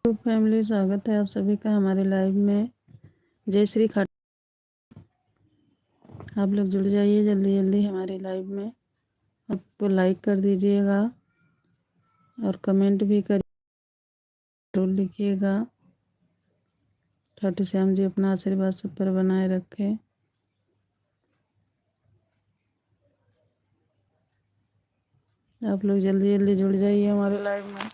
तो फैमिली, स्वागत है आप सभी का हमारे लाइव में। जय श्री खाट। आप लोग जुड़ जाइए जल्दी जल्दी हमारे लाइव में। आपको लाइक कर दीजिएगा और कमेंट भी कर जरूर लिखिएगा। खाटू श्याम जी अपना आशीर्वाद सब पर बनाए रखें। आप लोग जल्दी जल्दी जुड़ जाइए हमारे लाइव में।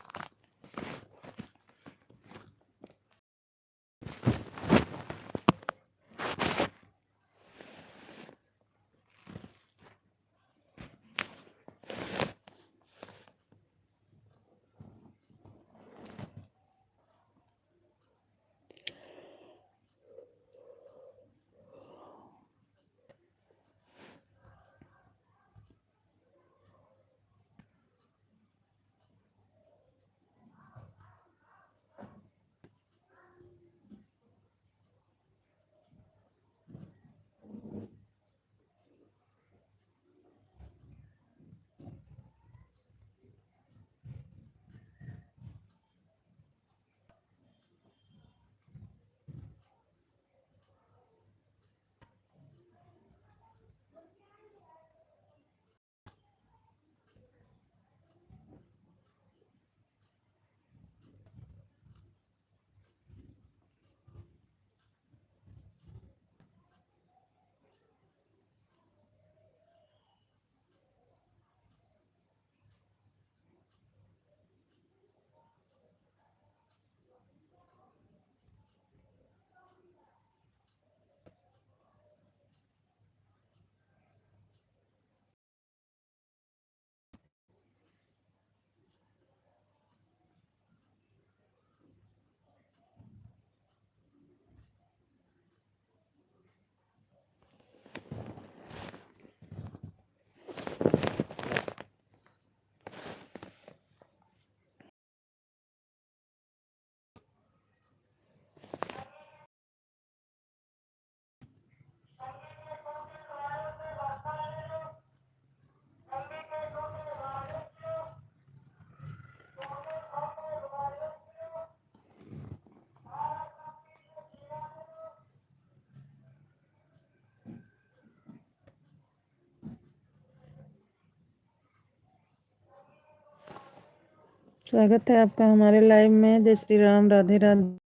स्वागत है आपका हमारे लाइव में। जय Shri Ram, Radhe Radhe.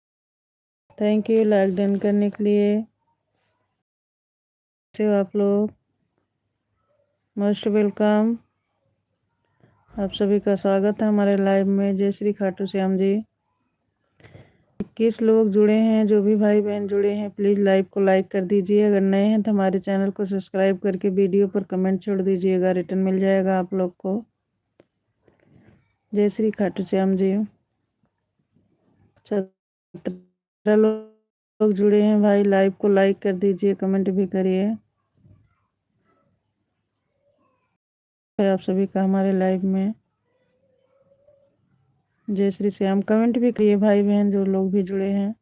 Thank you like done करने के लिए। कैसे हो आप लोग? Most welcome. आप सभी का स्वागत है हमारे लाइव में। जय श्री खाटू श्याम जी। 21 लोग जुड़े हैं। जो भी भाई बहन जुड़े हैं प्लीज़ लाइव को लाइक कर दीजिए। अगर नए हैं तो हमारे चैनल को सब्सक्राइब करके वीडियो पर कमेंट छोड़ दीजिएगा, रिटर्न मिल जाएगा आप लोग को। जय श्री खाटू श्याम जी। 17 लोग जुड़े हैं भाई, लाइव को लाइक कर दीजिए, कमेंट भी करिए। आप सभी का हमारे लाइव में। जय श्री श्याम। कमेंट भी करिए भाई बहन जो लोग भी जुड़े हैं।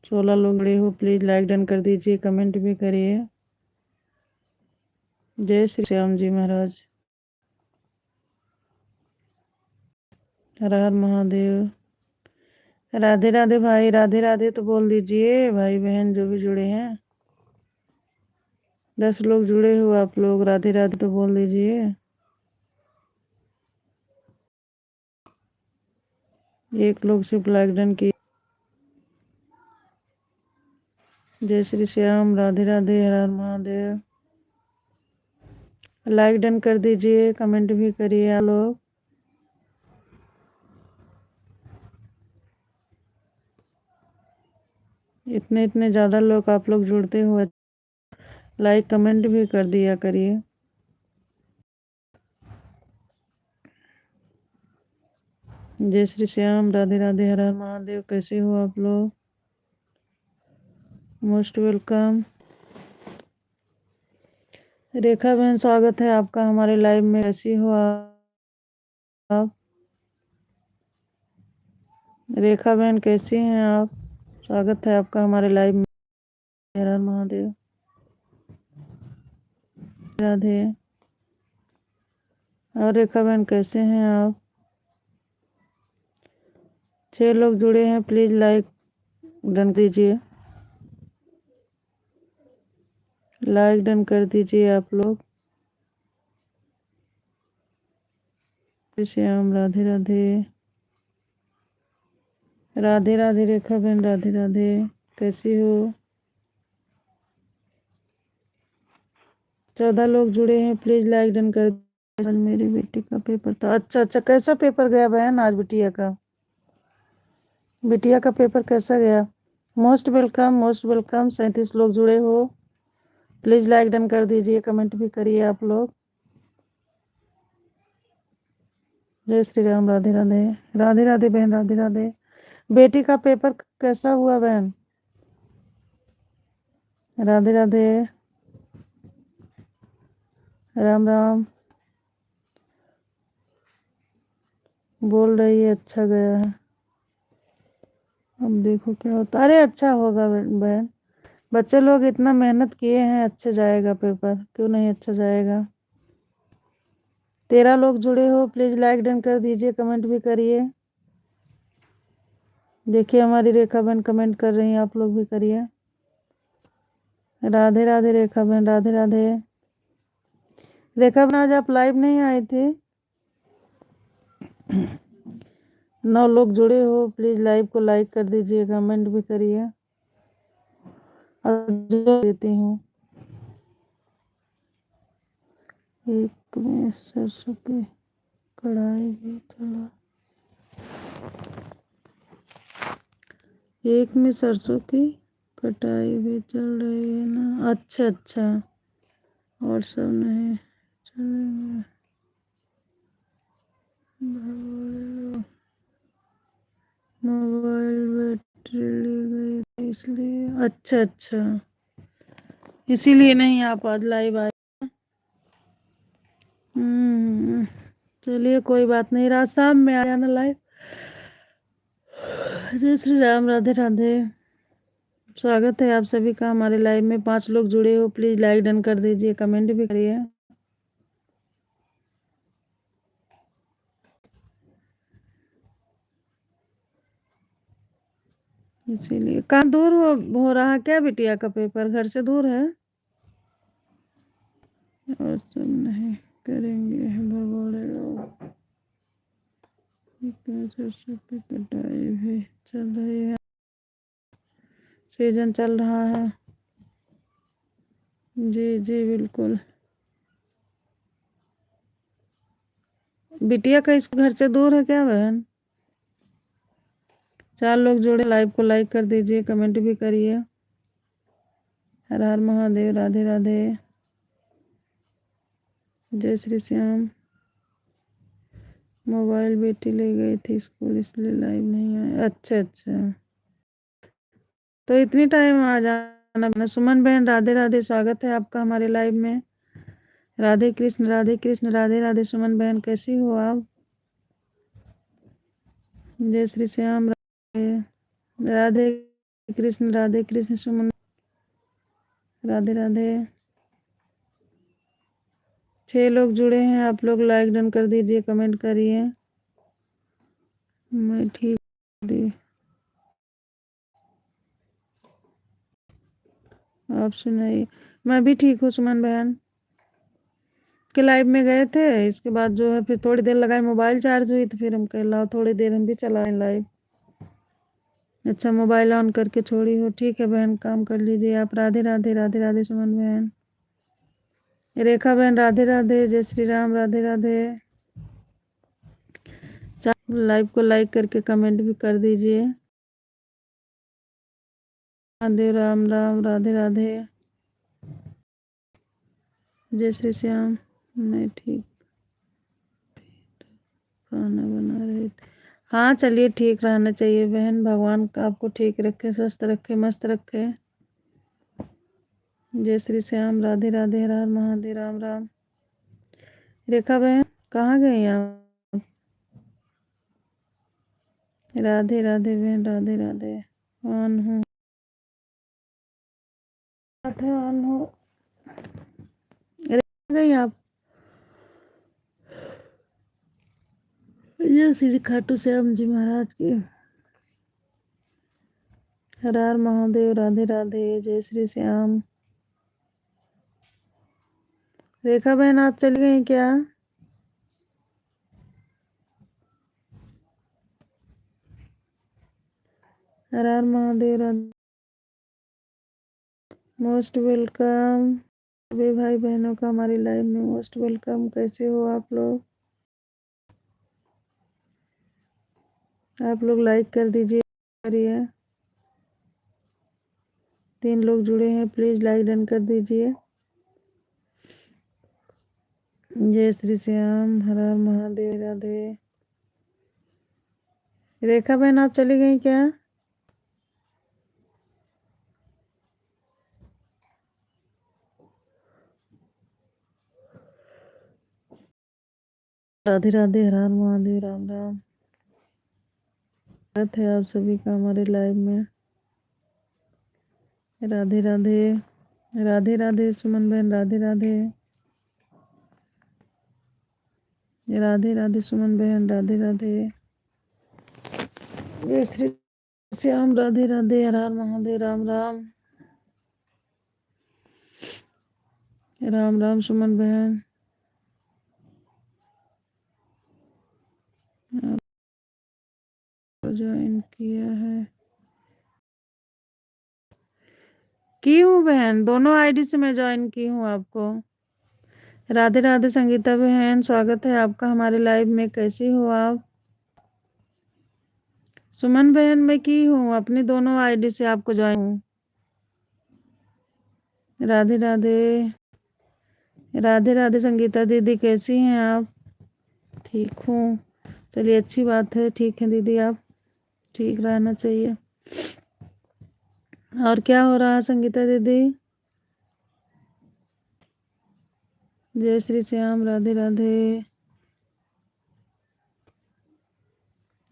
16 लोग जुड़े हो, प्लीज़ लाइक डन कर दीजिए, कमेंट भी करिए। जय श्री श्याम जी महाराज। हर हर महादेव। राधे राधे भाई, राधे राधे तो बोल दीजिए भाई बहन जो भी जुड़े हैं। 10 लोग जुड़े हो आप लोग, राधे राधे तो बोल दीजिए। एक लोग सिर्फ लाइक डन की। जय श्री श्याम, राधे राधे, हर हर महादेव। लाइक डन कर दीजिए, कमेंट भी करिए आप लोग। इतने इतने ज़्यादा लोग आप लोग जुड़ते हुए, लाइक कमेंट भी कर दिया करिए। जय श्री श्याम, राधे राधे, हर हर महादेव। कैसे हो आप लोग? Most welcome. रेखा बहन, स्वागत है आपका हमारे लाइव में। कैसी हो आप? रेखा बहन कैसी हैं आप? स्वागत है आपका हमारे लाइव में। हर हर महादेव। राधे। और रेखा बहन कैसे हैं आप? 6 लोग जुड़े हैं, प्लीज लाइक डन दीजिए, लाइक डन कर दीजिए आप लोग। श्याम राधे राधे, राधे राधे रेखा बहन, राधे राधे, कैसी हो? 14 लोग जुड़े हैं, प्लीज लाइक डन कर दीजिए। मेरी बेटी का पेपर था। अच्छा अच्छा, कैसा पेपर गया बहन आज बिटिया का? बिटिया का पेपर कैसा गया? Most welcome, most welcome. 37 लोग जुड़े हो, प्लीज लाइक डन कर दीजिए, कमेंट भी करिए आप लोग। जय श्री राम, राधे राधे, राधे राधे बहन, राधे राधे। बेटी का पेपर कैसा हुआ बहन? राधे राधे, राम राम। बोल रही है अच्छा गया है, अब देखो क्या होता। अरे अच्छा होगा बहन, बच्चे लोग इतना मेहनत किए हैं, अच्छे जाएगा पेपर, क्यों नहीं अच्छा जाएगा। 13 लोग जुड़े हो, प्लीज लाइक डन कर दीजिए, कमेंट भी करिए। देखिए हमारी रेखा बहन कमेंट कर रही हैं, आप लोग भी करिए। राधे राधे रेखा बहन, राधे राधे। रेखा बहन आज आप लाइव नहीं आए थे। 9 लोग जुड़े हो, प्लीज लाइव को लाइक कर दीजिए, कमेंट भी करिए। और जो देती हूँ, एक में सरसों की कढ़ाई भी चला, एक में सरसों की कटाई भी चल रही है ना। अच्छा अच्छा, और सब नहीं चलेगा। मोबाइल बैटरी ले गई थी इसलिए। अच्छा अच्छा, इसीलिए नहीं आप आज लाइव आए। चलिए कोई बात नहीं, रात शाम में आ जाना लाइव। जय श्री राम, राधे राधे। स्वागत है आप सभी का हमारे लाइव में। 5 लोग जुड़े हो, प्लीज लाइक डन कर दीजिए, कमेंट भी करिए। इसीलिए कहाँ दूर हो रहा क्या बिटिया का पेपर? घर से दूर है? और सब नहीं करेंगे भगोड़े लोग। सरसों की कटाई भी चल रही है, सीजन चल रहा है। जी जी बिल्कुल। बिटिया का स्कूल घर से दूर है क्या बहन? 4 लोग जुड़े, लाइव को लाइक कर दीजिए, कमेंट भी करिए। हर हर महादेव, राधे राधे, जय श्री श्याम। मोबाइल बेटी ले गई थी स्कूल, इसलिए लाइव नहीं आए। अच्छा अच्छा, तो इतनी टाइम आ जाना। सुमन बहन राधे राधे, स्वागत है आपका हमारे लाइव में। राधे कृष्ण, राधे कृष्ण, राधे राधे। सुमन बहन कैसी हो आप? जय श्री श्याम, राधे राधे कृष्ण, राधे कृष्ण। सुमन राधे राधे। 6 लोग जुड़े हैं, आप लोग लाइक डन कर दीजिए, कमेंट करिए। मैं ठीक हूँ, आप सुनाइए। मैं भी ठीक हूँ सुमन बहन। के लाइव में गए थे, इसके बाद जो है फिर थोड़ी देर लगाई, मोबाइल चार्ज हुई तो फिर हम कह लाओ थोड़ी देर हम भी चलाएं लाइव। अच्छा, मोबाइल ऑन करके छोड़ी हो, ठीक है बहन, काम कर लीजिए आप। राधे राधे, राधे राधे सुमन बहन। रेखा बहन राधे राधे, जय श्री राम, राधे राधे। लाइव को लाइक करके कमेंट भी कर दीजिए। राधे राम राम, राधे राधे, जय श्री श्याम। मैं ठीक, खाना बना रही थी। हाँ चलिए, ठीक रहना चाहिए बहन, भगवान का आपको ठीक रखे, स्वस्थ रखे, मस्त रखे। जय श्री श्याम, राधे राधे, हर हर महादेव, राम राम। रेखा बहन कहाँ गई आप? राधे राधे बहन, राधे राधे। ऑन हूँ, ऑन हूँ। रेखा गई आप? जय श्री खाटू श्याम जी महाराज की। हर हर महादेव। राधे राधे। जय श्री श्याम। रेखा बहन आप चली गई क्या? हर हर महादेव। राधे। मोस्ट वेलकम सभी भाई बहनों का हमारी लाइव में मोस्ट वेलकम। कैसे हो आप लोग? आप लोग लाइक कर दीजिए। करिए। 3 लोग जुड़े हैं, प्लीज लाइक डन कर दीजिए। जय श्री श्याम। हर हर महादेव। राधे। रेखा बहन आप चली गई क्या? राधे राधे। हर हर महादेव। राम राम। स्वागत है आप सभी का हमारे लाइव में। राधे राधे। राधे राधे सुमन बहन। राधे राधे। राधे राधे सुमन बहन। राधे राधे। जय श्री श्याम। राधे राधे। हर हर महादेव। राम राम। राम राम सुमन बहन। आपको ज्वाइन किया है की हूँ बहन, दोनों आईडी से मैं ज्वाइन की हूँ आपको। राधे राधे संगीता बहन, स्वागत है आपका हमारे लाइव में। कैसी हो आप? सुमन बहन मैं की हूँ, अपनी दोनों आईडी से आपको ज्वाइन हूँ। राधे राधे। राधे राधे संगीता दीदी, कैसी हैं आप? ठीक हूँ। चलिए अच्छी बात है, ठीक है दीदी, आप ठीक रहना चाहिए। और क्या हो रहा है संगीता दीदी? जय श्री श्याम। राधे राधे।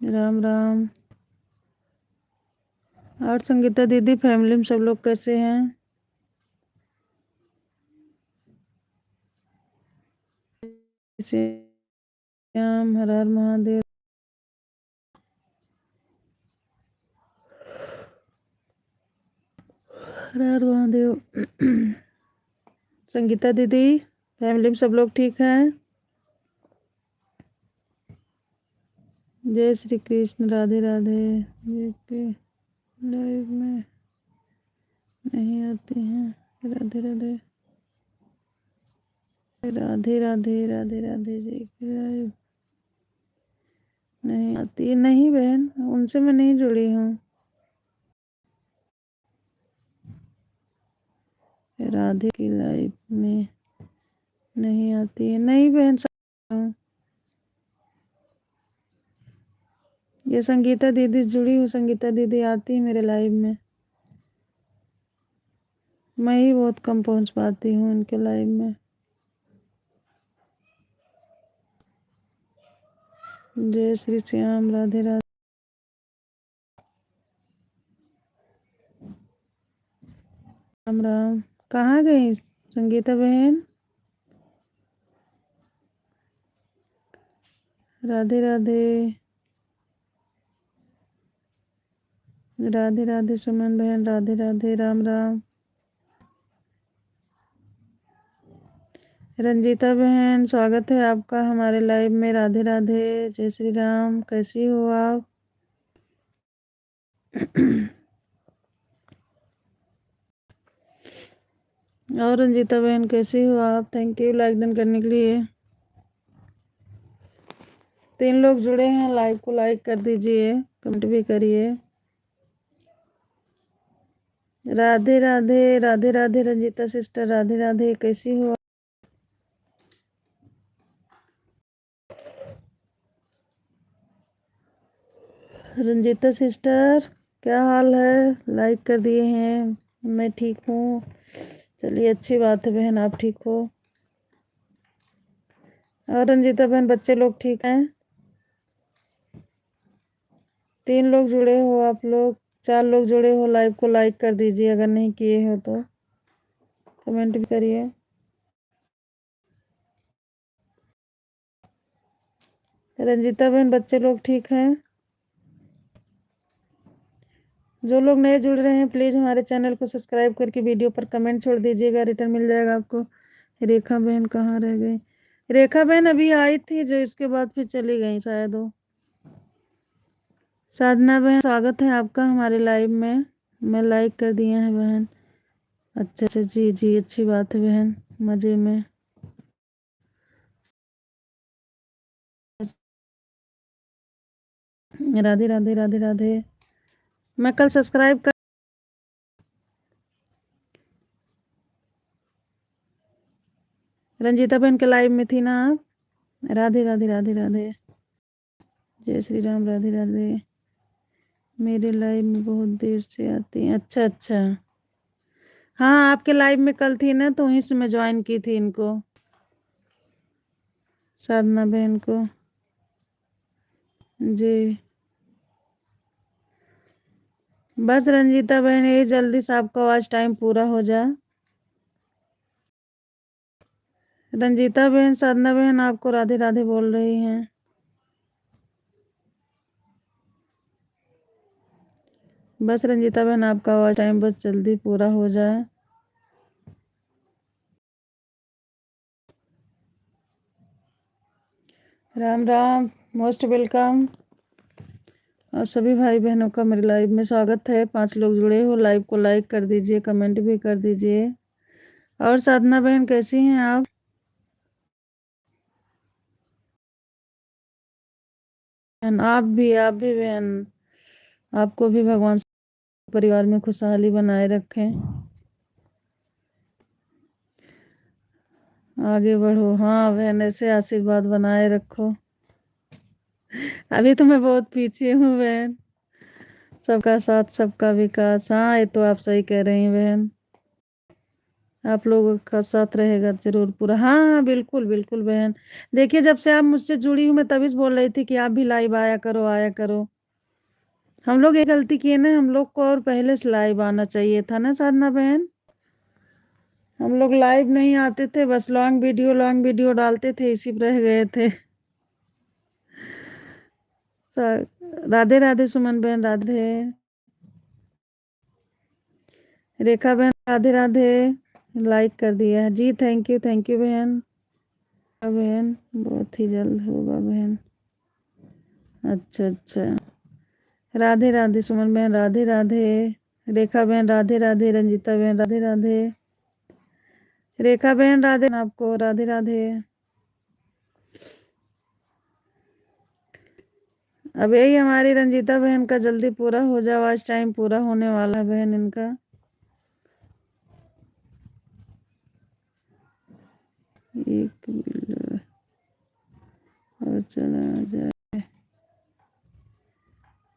राम राम। और संगीता दीदी फैमिली में सब लोग कैसे हैं? श्याम। हर हर महादेव। हर हर महादेव। संगीता दीदी फैमिली में सब लोग ठीक हैं? जय श्री कृष्ण। राधे राधे। ये के लाइव में नहीं आती हैं। राधे राधे। राधे राधे। राधे राधे जी की लाइव नहीं आती है। नहीं बहन, उनसे मैं नहीं जुड़ी हूँ। राधे की लाइव में नहीं आती है। नहीं बहन, ये संगीता दीदी जुड़ी हूँ। संगीता दीदी आती है मेरे लाइव में, मैं ही बहुत कम पहुंच पाती हूँ उनके लाइव में। जय श्री श्याम। राधे राधे। राम राम। कहाँ गई संगीता बहन? राधे राधे। राधे राधे सुमन बहन। राधे राधे। राम राम। रंजीता बहन, स्वागत है आपका हमारे लाइव में। राधे राधे। जय श्री राम। कैसी हो आप? और रंजीता बहन कैसी हो आप? थैंक यू लाइक डन करने के लिए। 3 लोग जुड़े हैं, लाइव को लाइक कर दीजिए, कमेंट भी करिए। राधे राधे। राधे राधे रंजीता सिस्टर। राधे राधे। कैसी हो? रंजीता सिस्टर क्या हाल है? लाइक कर दिए हैं। मैं ठीक हूँ। चलिए अच्छी बात है बहन, आप ठीक हो। और रंजीता बहन बच्चे लोग ठीक हैं? 3 लोग जुड़े हो आप लोग, 4 लोग जुड़े हो, लाइव को लाइक कर दीजिए अगर नहीं किए हो तो, कमेंट भी करिए। रंजीता बहन बच्चे लोग ठीक हैं? जो लोग नए जुड़ रहे हैं प्लीज हमारे चैनल को सब्सक्राइब करके वीडियो पर कमेंट छोड़ दीजिएगा, रिटर्न मिल जाएगा आपको। रेखा बहन कहाँ रह गई? रेखा बहन अभी आई थी जो, इसके बाद फिर चली गई शायद वो। साधना बहन स्वागत है आपका हमारे लाइव में। मैं लाइक कर दिया है बहन। अच्छा अच्छा, जी जी, अच्छी बात है बहन, मजे में। राधे राधे राधे राधे। मैं कल सब्सक्राइब कर, रंजीता बहन के लाइव में थी ना आप? राधे राधे राधे राधे। जय श्री राम, राधे राधे। मेरे लाइव में बहुत देर से आती हैं, अच्छा अच्छा। हाँ आपके लाइव में कल थी ना, तो वहीं से मैं ज्वाइन की थी इनको, साधना बहन को। जी बस रंजीता बहन, यही जल्दी से आपका आज टाइम पूरा हो जाए। रंजीता बहन, साधना बहन आपको राधे राधे बोल रही हैं। बस रंजीता बहन आपका आज टाइम बस जल्दी पूरा हो जाए। Ram Ram, most welcome. और सभी भाई बहनों का मेरे लाइव में स्वागत है। 5 लोग जुड़े हो, लाइव को लाइक कर दीजिए, कमेंट भी कर दीजिए। और साधना बहन कैसी हैं आप? आप भी बहन, आपको भी भगवान परिवार में खुशहाली बनाए रखें, आगे बढ़ो। हाँ बहन, ऐसे आशीर्वाद बनाए रखो। अभी तो मैं बहुत पीछे हूँ बहन। सबका साथ सबका विकास, हाँ ये तो आप सही कह रही हैं बहन। आप लोगों का साथ रहेगा जरूर पूरा। हाँ हाँ बिल्कुल बिल्कुल बहन। देखिए जब से आप मुझसे जुड़ी हूँ, मैं तभी से बोल रही थी कि आप भी लाइव आया करो, आया करो। हम लोग ये गलती किए ना, हम लोग को और पहले से लाइव आना चाहिए था ना साधना बहन। हम लोग लाइव नहीं आते थे, बस लॉन्ग वीडियो डालते थे, इसी पर रह गए थे। राधे राधे सुमन बहन, राधे। रेखा बहन राधे राधे। लाइक कर दिया है जी, थैंक यू बहन। बहन बहुत ही जल्द होगा बहन। अच्छा अच्छा। राधे राधे सुमन बहन, राधे राधे। रेखा बहन राधे राधे, रंजीता बहन राधे राधे। रेखा बहन राधे, आपको राधे राधे। अब यही हमारी रंजीता बहन का जल्दी पूरा हो जाओ, आज टाइम पूरा होने वाला है बहन इनका। एक बिल और चला जाए।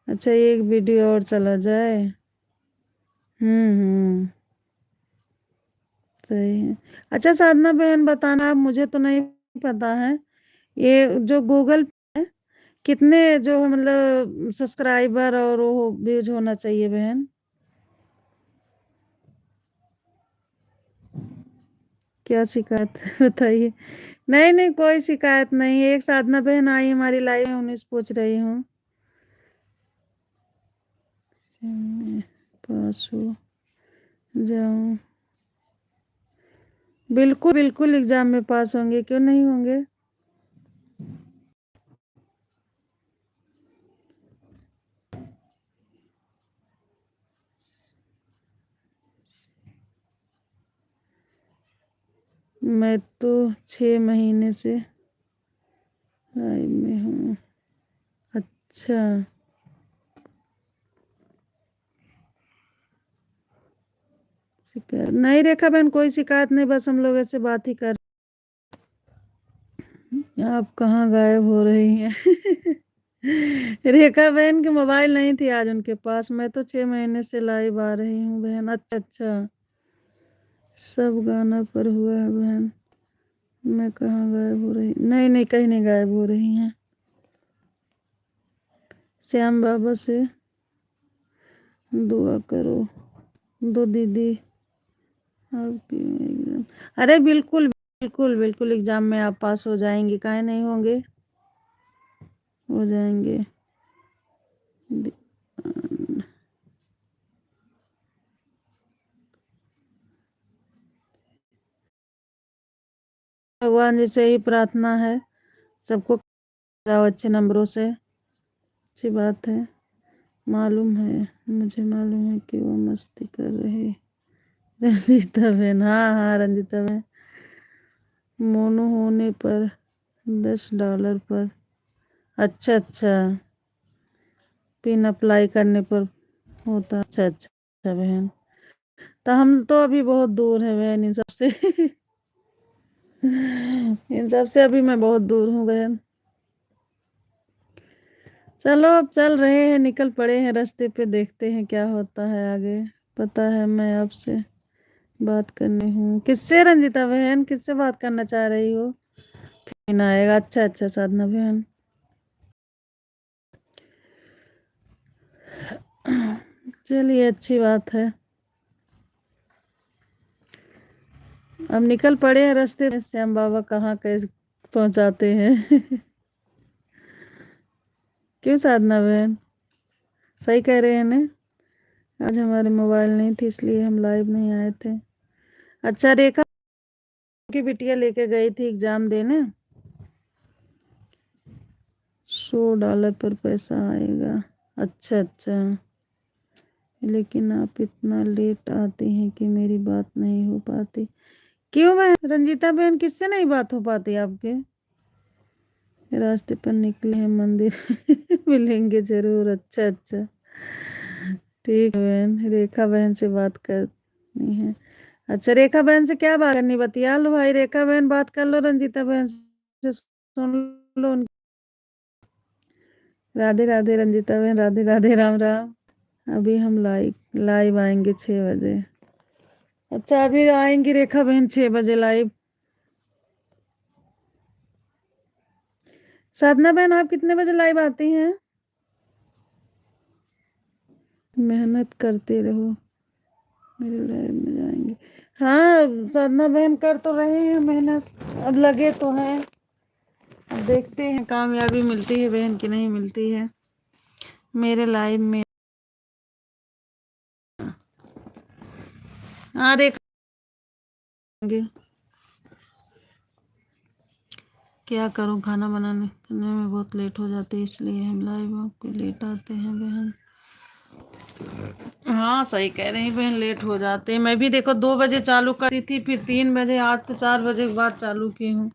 अच्छा एक वीडियो और चला जाए। हम्म, सही है। अच्छा साधना बहन बताना, आप मुझे तो नहीं पता है, ये जो गूगल पे है, कितने जो है मतलब सब्सक्राइबर और वो व्यूज होना चाहिए बहन? क्या शिकायत है बताइए। नहीं नहीं कोई शिकायत नहीं है, एक साधना बहन आई हमारी लाइव में, उन्हीं से पूछ रही हूँ। पास हो जाऊं? बिल्कुल बिल्कुल एग्जाम में पास होंगे, क्यों नहीं होंगे। मैं तो 6 महीने से लाइव में हूँ। अच्छा शिकायत नहीं रेखा बहन, कोई शिकायत नहीं, बस हम लोग ऐसे बात ही कर। आप कहाँ गायब हो रही हैं? रेखा बहन की मोबाइल नहीं थी आज उनके पास, मैं तो 6 महीने से लाइव आ रही हूँ बहन। अच्छा अच्छा, सब गाना पर हुआ है बहन। मैं कहाँ गायब हो रही? नहीं नहीं कहीं नहीं गायब हो रही हैं। श्याम बाबा से दुआ करो, दो दीदी आपकी एग्जाम। अरे बिल्कुल बिल्कुल बिल्कुल, एग्जाम में आप पास हो जाएंगे, काहे नहीं होंगे, हो जाएंगे। भगवान जी से ही प्रार्थना है सबको अच्छे नंबरों से। अच्छी बात है। मुझे मालूम है कि वो मस्ती कर रही। रंजीता बहन, हाँ हाँ रंजीता बहन, मोनो होने पर $10 पर। अच्छा अच्छा, पिन अप्लाई करने पर होता। अच्छा अच्छा अच्छा बहन, तो हम तो अभी बहुत दूर है बहन इन सबसे। इन सबसे अभी मैं बहुत दूर हूँ बहन। चलो अब चल रहे हैं, निकल पड़े हैं रास्ते पे, देखते हैं क्या होता है आगे। पता है मैं आपसे बात करनी हूँ। किससे रंजीता बहन, किससे बात करना चाह रही हो? फिर आएगा। अच्छा अच्छा साधना बहन, चलिए अच्छी बात है। अब निकल पड़े हैं रास्ते में, श्याम बाबा कहाँ कैसे पहुंचाते हैं। क्यों साधना बहन, सही कह रहे हैं ना? आज हमारे मोबाइल नहीं थी इसलिए हम लाइव नहीं आए थे। अच्छा, रेखा की बिटिया लेके गई थी एग्जाम देने। $100 पर पैसा आएगा। अच्छा अच्छा, लेकिन आप इतना लेट आती हैं कि मेरी बात नहीं हो पाती। क्यों बहन, रंजीता बहन किससे नहीं बात हो पाती आपके? रास्ते पर निकले हैं मंदिर। मिलेंगे जरूर। अच्छा अच्छा, ठीक है बहन, रेखा बहन से बात करनी है। अच्छा, रेखा बहन से क्या बात करनी, बतिया लो भाई। रेखा बहन बात कर लो रंजीता बहन से, सुन लो राधे राधे रंजीता बहन, राधे राधे, राम राम। अभी हम लाइव लाइव आएंगे 6 बजे। अच्छा, अभी आएंगी रेखा बहन 6 बजे लाइव। साधना बहन आप कितने बजे लाइव आती हैं? मेहनत करते रहो, मेरे लाइव में जाएंगे। हाँ साधना बहन कर तो रहे हैं मेहनत, अब लगे तो हैं। अब देखते हैं कामयाबी मिलती है बहन की नहीं मिलती है मेरे लाइव में। हाँ देखेंगे। क्या करूँ, खाना बनाने करने में बहुत लेट हो जाती है इसलिए हम लाइव आपके लेट आते हैं बहन। हाँ सही कह रही बहन, लेट हो जाते हैं। मैं भी देखो 2 बजे चालू करती थी, फिर 3 बजे, आज तो 4 बजे के बाद चालू की हूँ।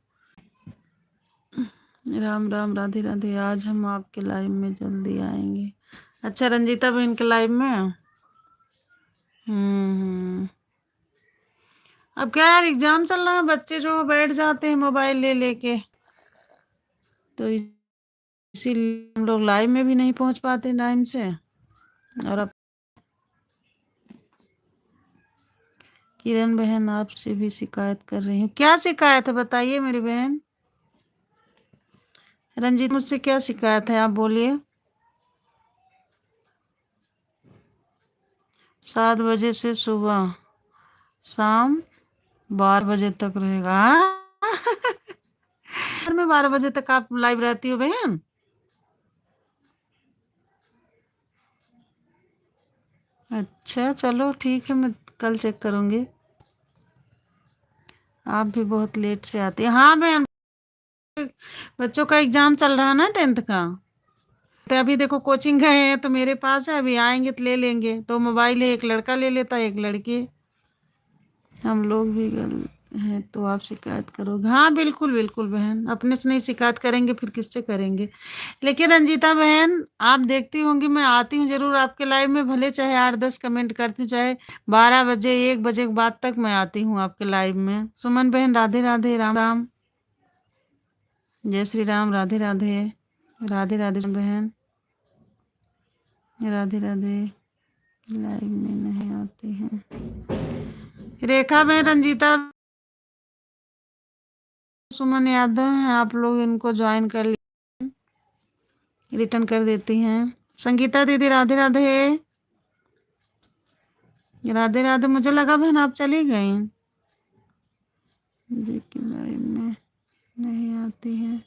राम राम, राधे राधे। आज हम आपके लाइव में जल्दी आएंगे। अच्छा, रंजीता बहन के लाइव में। हम्म। अब क्या यार, एग्जाम चल रहा है, बच्चे जो बैठ जाते हैं मोबाइल ले लेके, तो इसीलिए हम लोग लाइव में भी नहीं पहुंच पाते टाइम से। और अब किरण बहन आपसे भी शिकायत कर रही हूँ। क्या शिकायत है बताइए मेरी बहन। रंजीत, मुझसे क्या शिकायत है, आप बोलिए। 7 बजे से सुबह शाम 12 बजे तक रहेगा। हाँ? घर में 12 बजे तक आप लाइव रहती हो बहन? अच्छा चलो ठीक है, मैं कल चेक करूंगी। आप भी बहुत लेट से आती है। हाँ बहन, बच्चों का एग्जाम चल रहा है ना 10th का, तो अभी देखो कोचिंग गए हैं तो मेरे पास है, अभी आएंगे तो ले लेंगे। तो मोबाइल है, एक लड़का ले लेता है, एक लड़की। हम लोग भी गल हैं तो आप शिकायत करोगे? हाँ बिल्कुल बिल्कुल बहन, अपने से नहीं शिकायत करेंगे फिर किससे करेंगे। लेकिन रंजीता बहन, आप देखती होंगी मैं आती हूँ जरूर आपके लाइव में, भले चाहे 8-10 कमेंट करती हूँ, चाहे 12 बजे 1 बजे के बाद तक मैं आती हूँ आपके लाइव में। सुमन बहन राधे राधे, राम राम, जय श्री राम, राधे राधे, राधे राधे बहन, राधे राधे। लाइव में नहीं आती हैं रेखा बहन, रंजीता, सुमन यादव हैं, आप लोग इनको ज्वाइन कर लिए, रिटर्न कर देती हैं। संगीता दीदी राधे राधे, राधे राधे। मुझे लगा बहन आप चली गई जी के लाइव में नहीं आती हैं।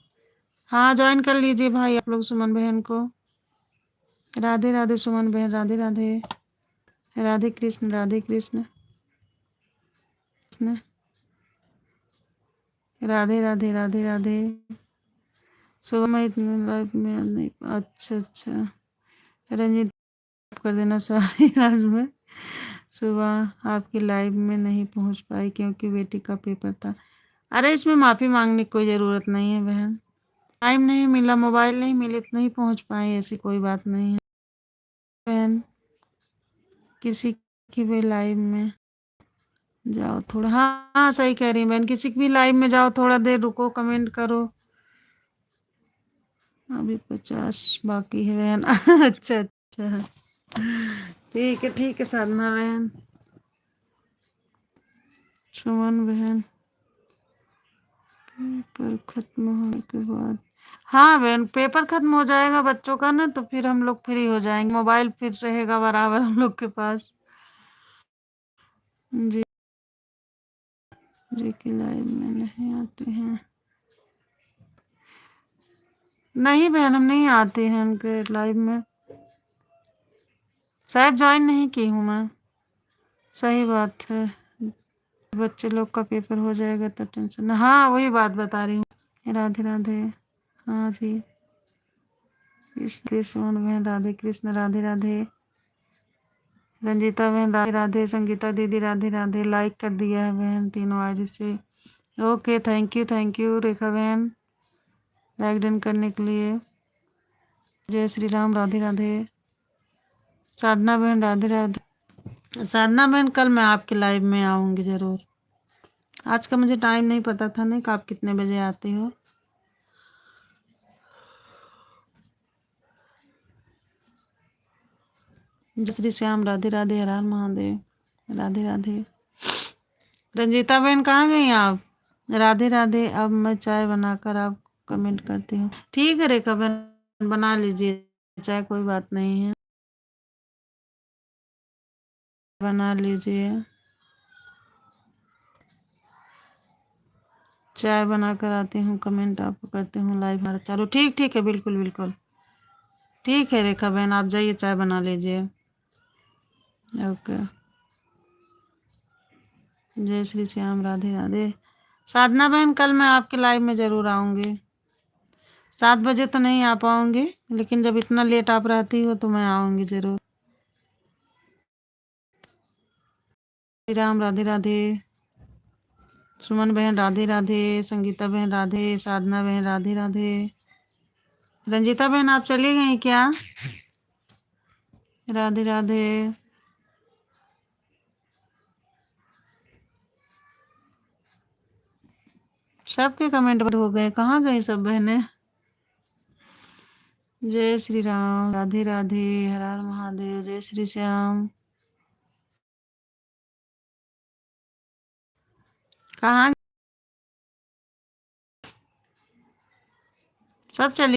हाँ ज्वाइन कर लीजिए भाई आप लोग सुमन बहन को। राधे राधे सुमन बहन, राधे राधे, राधे कृष्ण, राधे कृष्ण, कृष्ण, राधे राधे राधे राधे। सुबह में इतने लाइव में नहीं, अच्छा अच्छा। रंजीत कर देना सॉरी, आज मैं सुबह आपकी लाइव में नहीं पहुंच पाई क्योंकि बेटी का पेपर था। अरे इसमें माफ़ी मांगने की कोई ज़रूरत नहीं है बहन, टाइम नहीं मिला, मोबाइल नहीं मिले तो नहीं पहुंच पाए, ऐसी कोई बात नहीं है बहन। किसी की भी लाइव में जाओ थोड़ा, हाँ हाँ सही कह रही हैं बहन, किसी की भी लाइव में जाओ, थोड़ा देर रुको, कमेंट करो। अभी 50 बाकी है बहन अच्छा अच्छा, ठीक है साधना बहन, सुमन बहन। पेपर खत्म होने के बाद, हाँ बहन पेपर खत्म हो जाएगा बच्चों का ना, तो फिर हम लोग फ्री हो जाएंगे, मोबाइल फिर रहेगा बराबर हम लोग के पास। जी जी की लाइव में नहीं आते हैं, नहीं बहन हम नहीं आते हैं उनके लाइव में, शायद ज्वाइन नहीं की हूँ मैं। सही बात है, बच्चे लोग का पेपर हो जाएगा तो टेंशन, हाँ वही बात बता रही हूँ। राधे राधे, हाँ जी कृष्ण बहन, राधे कृष्ण, राधे राधे। रंजीता बहन राधे राधे, संगीता दीदी राधे राधे, लाइक कर दिया है बहन तीनों आईडी से। ओके थैंक यू रेखा बहन लाइक डन करने के लिए। जय श्री राम, राधे राधे। साधना बहन राधे राधे। साधना बहन कल मैं आपके लाइव में आऊँगी ज़रूर, आज का मुझे टाइम नहीं पता था नहीं कि आप कितने बजे आते हो। जय श्री श्याम, राधे राधे, हर हर महादेव, राधे राधे। रंजीता बहन कहाँ गई आप? राधे राधे। अब मैं चाय बनाकर आप कमेंट करती हूँ, ठीक है रेखा बहन बना लीजिए चाय, कोई बात नहीं है, बना लीजिए चाय बनाकर आती हूँ, कमेंट आपको करती हूँ, लाइव हमारा चालू, ठीक है बिल्कुल बिल्कुल, ठीक है रेखा बहन आप जाइए चाय बना लीजिए। ओके, जय श्री श्याम, राधे राधे। साधना बहन कल मैं आपके लाइव में ज़रूर आऊँगी, 7 बजे तो नहीं आ पाऊँगी, लेकिन जब इतना लेट आप रहती हो तो मैं आऊँगी ज़रूर। श्री राम, राधे राधे। सुमन बहन राधे राधे, संगीता बहन राधे, साधना बहन राधे राधे। रंजीता बहन आप चली गई क्या? राधे राधे। सबके कमेंट बंद हो गए, कहाँ गई सब बहनें? जय श्री राम, राधे राधे, हर हर महादेव, जय श्री श्याम। कहाँ सब चली,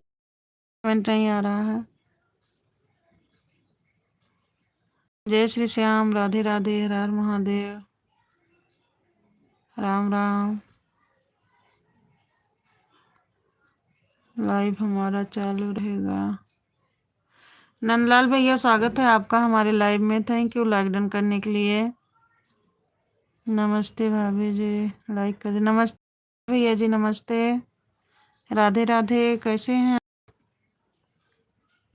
कमेंट नहीं आ रहा है। जय श्री श्याम, राधे राधे, हर हर महादेव, राम राम। लाइव हमारा चालू रहेगा। नंदलाल भैया स्वागत है आपका हमारे लाइव में, थैंक यू लाइक डन करने के लिए। नमस्ते भाभी जी, लाइक कर, नमस्ते भैया जी, नमस्ते, राधे राधे, कैसे हैं?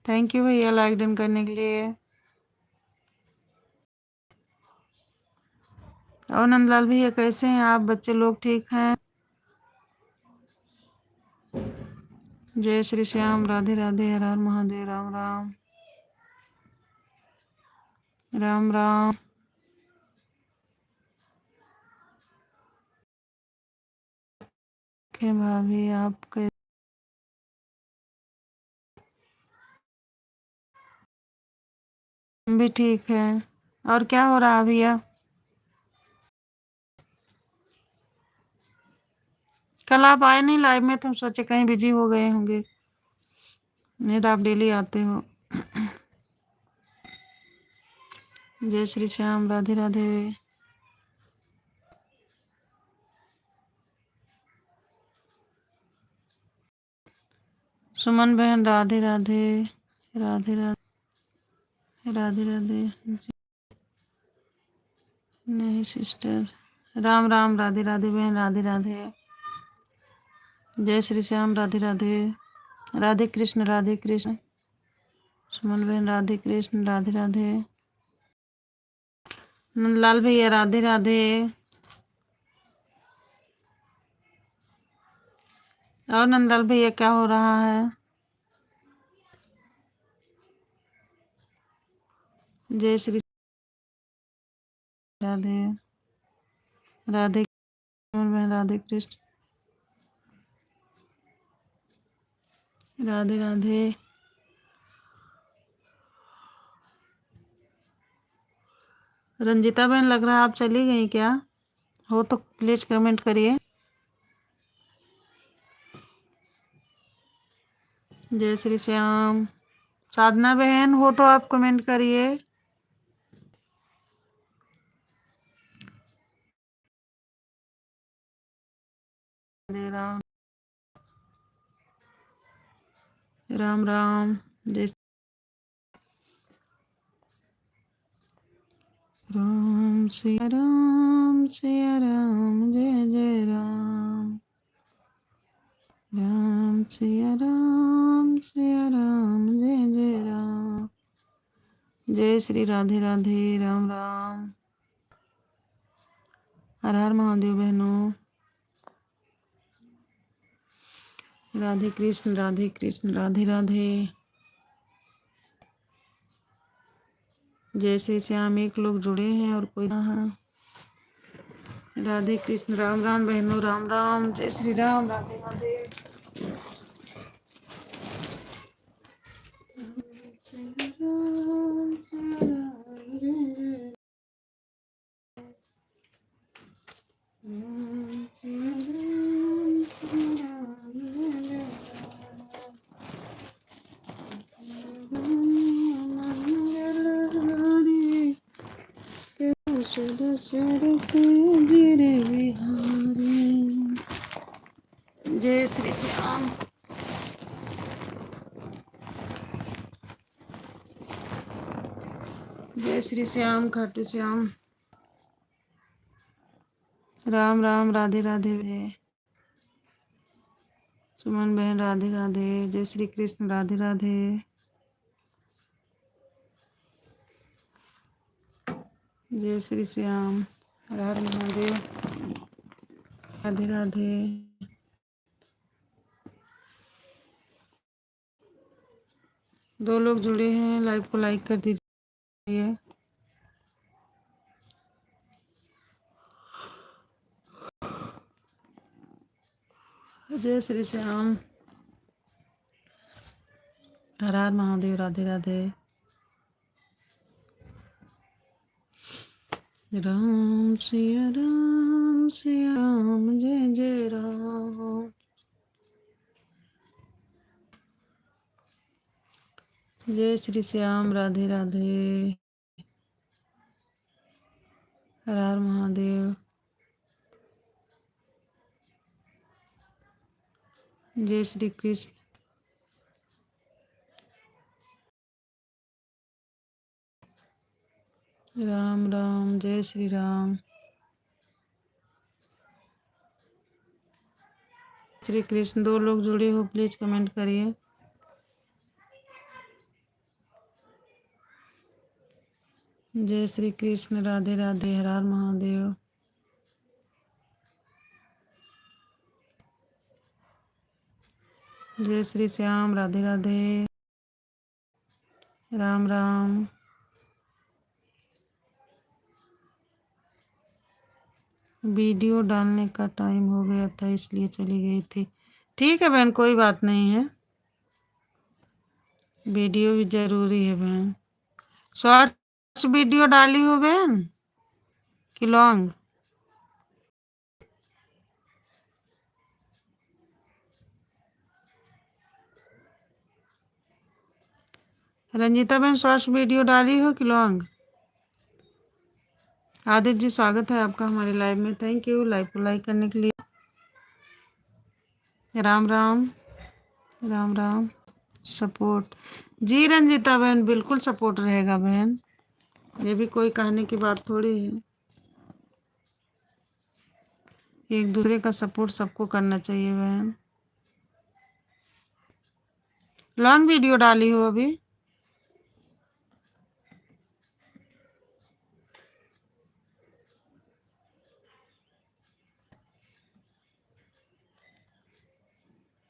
थैंक यू भैया लाइक डन करने के लिए। और नंदलाल भैया कैसे हैं आप, बच्चे लोग ठीक हैं? जय श्री श्याम, राधे राधे, हर हर महादेव, राम राम, राम राम। के भाभी आप कैसे? भी ठीक है। और क्या हो रहा है भैया? कल आप आए नहीं लाइव में तो हम सोचे कहीं बिजी हो गए होंगे, नहीं तो आप डेली आते हो। जय श्री श्याम, राधे राधे। सुमन बहन राधे राधे, राधे राधे, राधे राधे। नहीं सिस्टर, राम राम, राधे राधे बहन, राधे राधे। जय श्री श्याम। राधे राधे। राधे कृष्ण राधे कृष्ण। सुमन बहन राधे कृष्ण राधे राधे। नंदलाल भैया राधे राधे। और नंदलाल भैया क्या हो रहा है? जय श्री राधे राधे। सुमन बहन राधे कृष्ण राधे राधे। रंजिता बहन लग रहा है आप चली गई क्या? हो तो प्लीज कमेंट करिए। जय श्री श्याम। साधना बहन हो तो आप कमेंट करिए। राम राम राम। जय राम सिया राम सिया राम जय जय राम। राम सिया राम जय जय राम। जय श्री राधे राधे। राम राम। हर हर महादेव बहनों। राधे कृष्ण राधे राधे। जय श्री श्याम। एक लोग जुड़े हैं और कोई ना है। राधे कृष्ण। राम राम बहनों। राम राम। जय श्री राम। राधे राधे। जय श्री श्याम। जय श्री श्याम खाटू श्याम। राम राम। राधे राधे। सुमन बहन राधे राधे। जय श्री कृष्ण राधे राधे। जय श्री श्याम। हर हर महादेव। राधे राधे। दो लोग जुड़े हैं, लाइव को लाइक कर दीजिए। जय श्री श्याम। हर हर महादेव। राधे राधे। राम सिया राम जय जय राम। जय श्री श्याम। राधे राधे। हर हर महादेव। जय श्री कृष्ण। राम राम। जय श्री राम। श्री कृष्ण। दो लोग जुड़े हो प्लीज कमेंट करिए। जय श्री कृष्ण। राधे राधे। हर हर महादेव। जय श्री श्याम। राधे राधे। राम राम। वीडियो डालने का टाइम हो गया था इसलिए चली गई थी। ठीक है बहन, कोई बात नहीं है। वीडियो भी जरूरी है बहन। शॉर्ट्स वीडियो डाली हो बहन कि लॉन्ग? रंजीता बहन शॉर्ट्स वीडियो डाली हो कि लॉन्ग? आदित्य जी स्वागत है आपका हमारे लाइव में। थैंक यू लाइव को लाइक करने के लिए। राम राम। राम राम। सपोर्ट जी रंजीता बहन, बिल्कुल सपोर्ट रहेगा बहन। ये भी कोई कहने की बात थोड़ी है। एक दूसरे का सपोर्ट सबको करना चाहिए बहन। लॉन्ग वीडियो डाली हो अभी?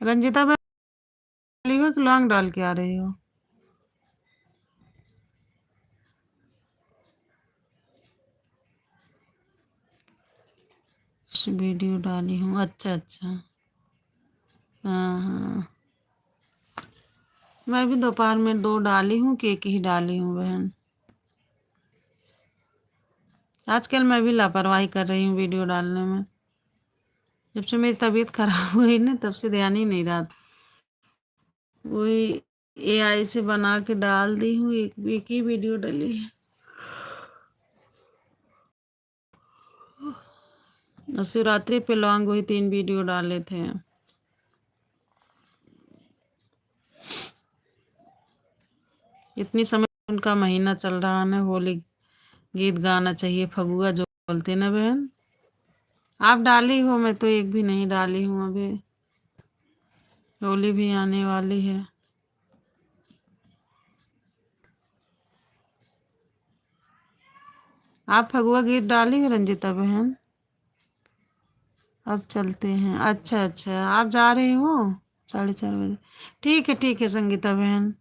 रंजिता बहन डाली हो कि लॉन्ग डाल के आ रही हो? वीडियो डाली हूँ, अच्छा अच्छा। हाँ हाँ, मैं भी दोपहर में 2 डाली हूँ कि 1 ही डाली हूँ बहन। आजकल मैं भी लापरवाही कर रही हूँ वीडियो डालने में। जब से मेरी तबीयत खराब हुई ना, तब से ध्यान ही नहीं रहा। वही एआई से बना के डाल दी हूँ, एक ही वीडियो डली है। और शिवरात्रि पे लॉन्ग वही 3 वीडियो डाले थे। इतनी समय उनका महीना चल रहा है, होली गीत गाना चाहिए, फगुआ जो बोलते ना बहन। आप डाली हो, मैं तो एक भी नहीं डाली हूँ अभी। होली भी आने वाली है। आप फगुआ गीत डाली हो रंजिता बहन? अब चलते हैं, अच्छा अच्छा, आप जा रहे हो 4:30 बजे? ठीक है संगीता बहन,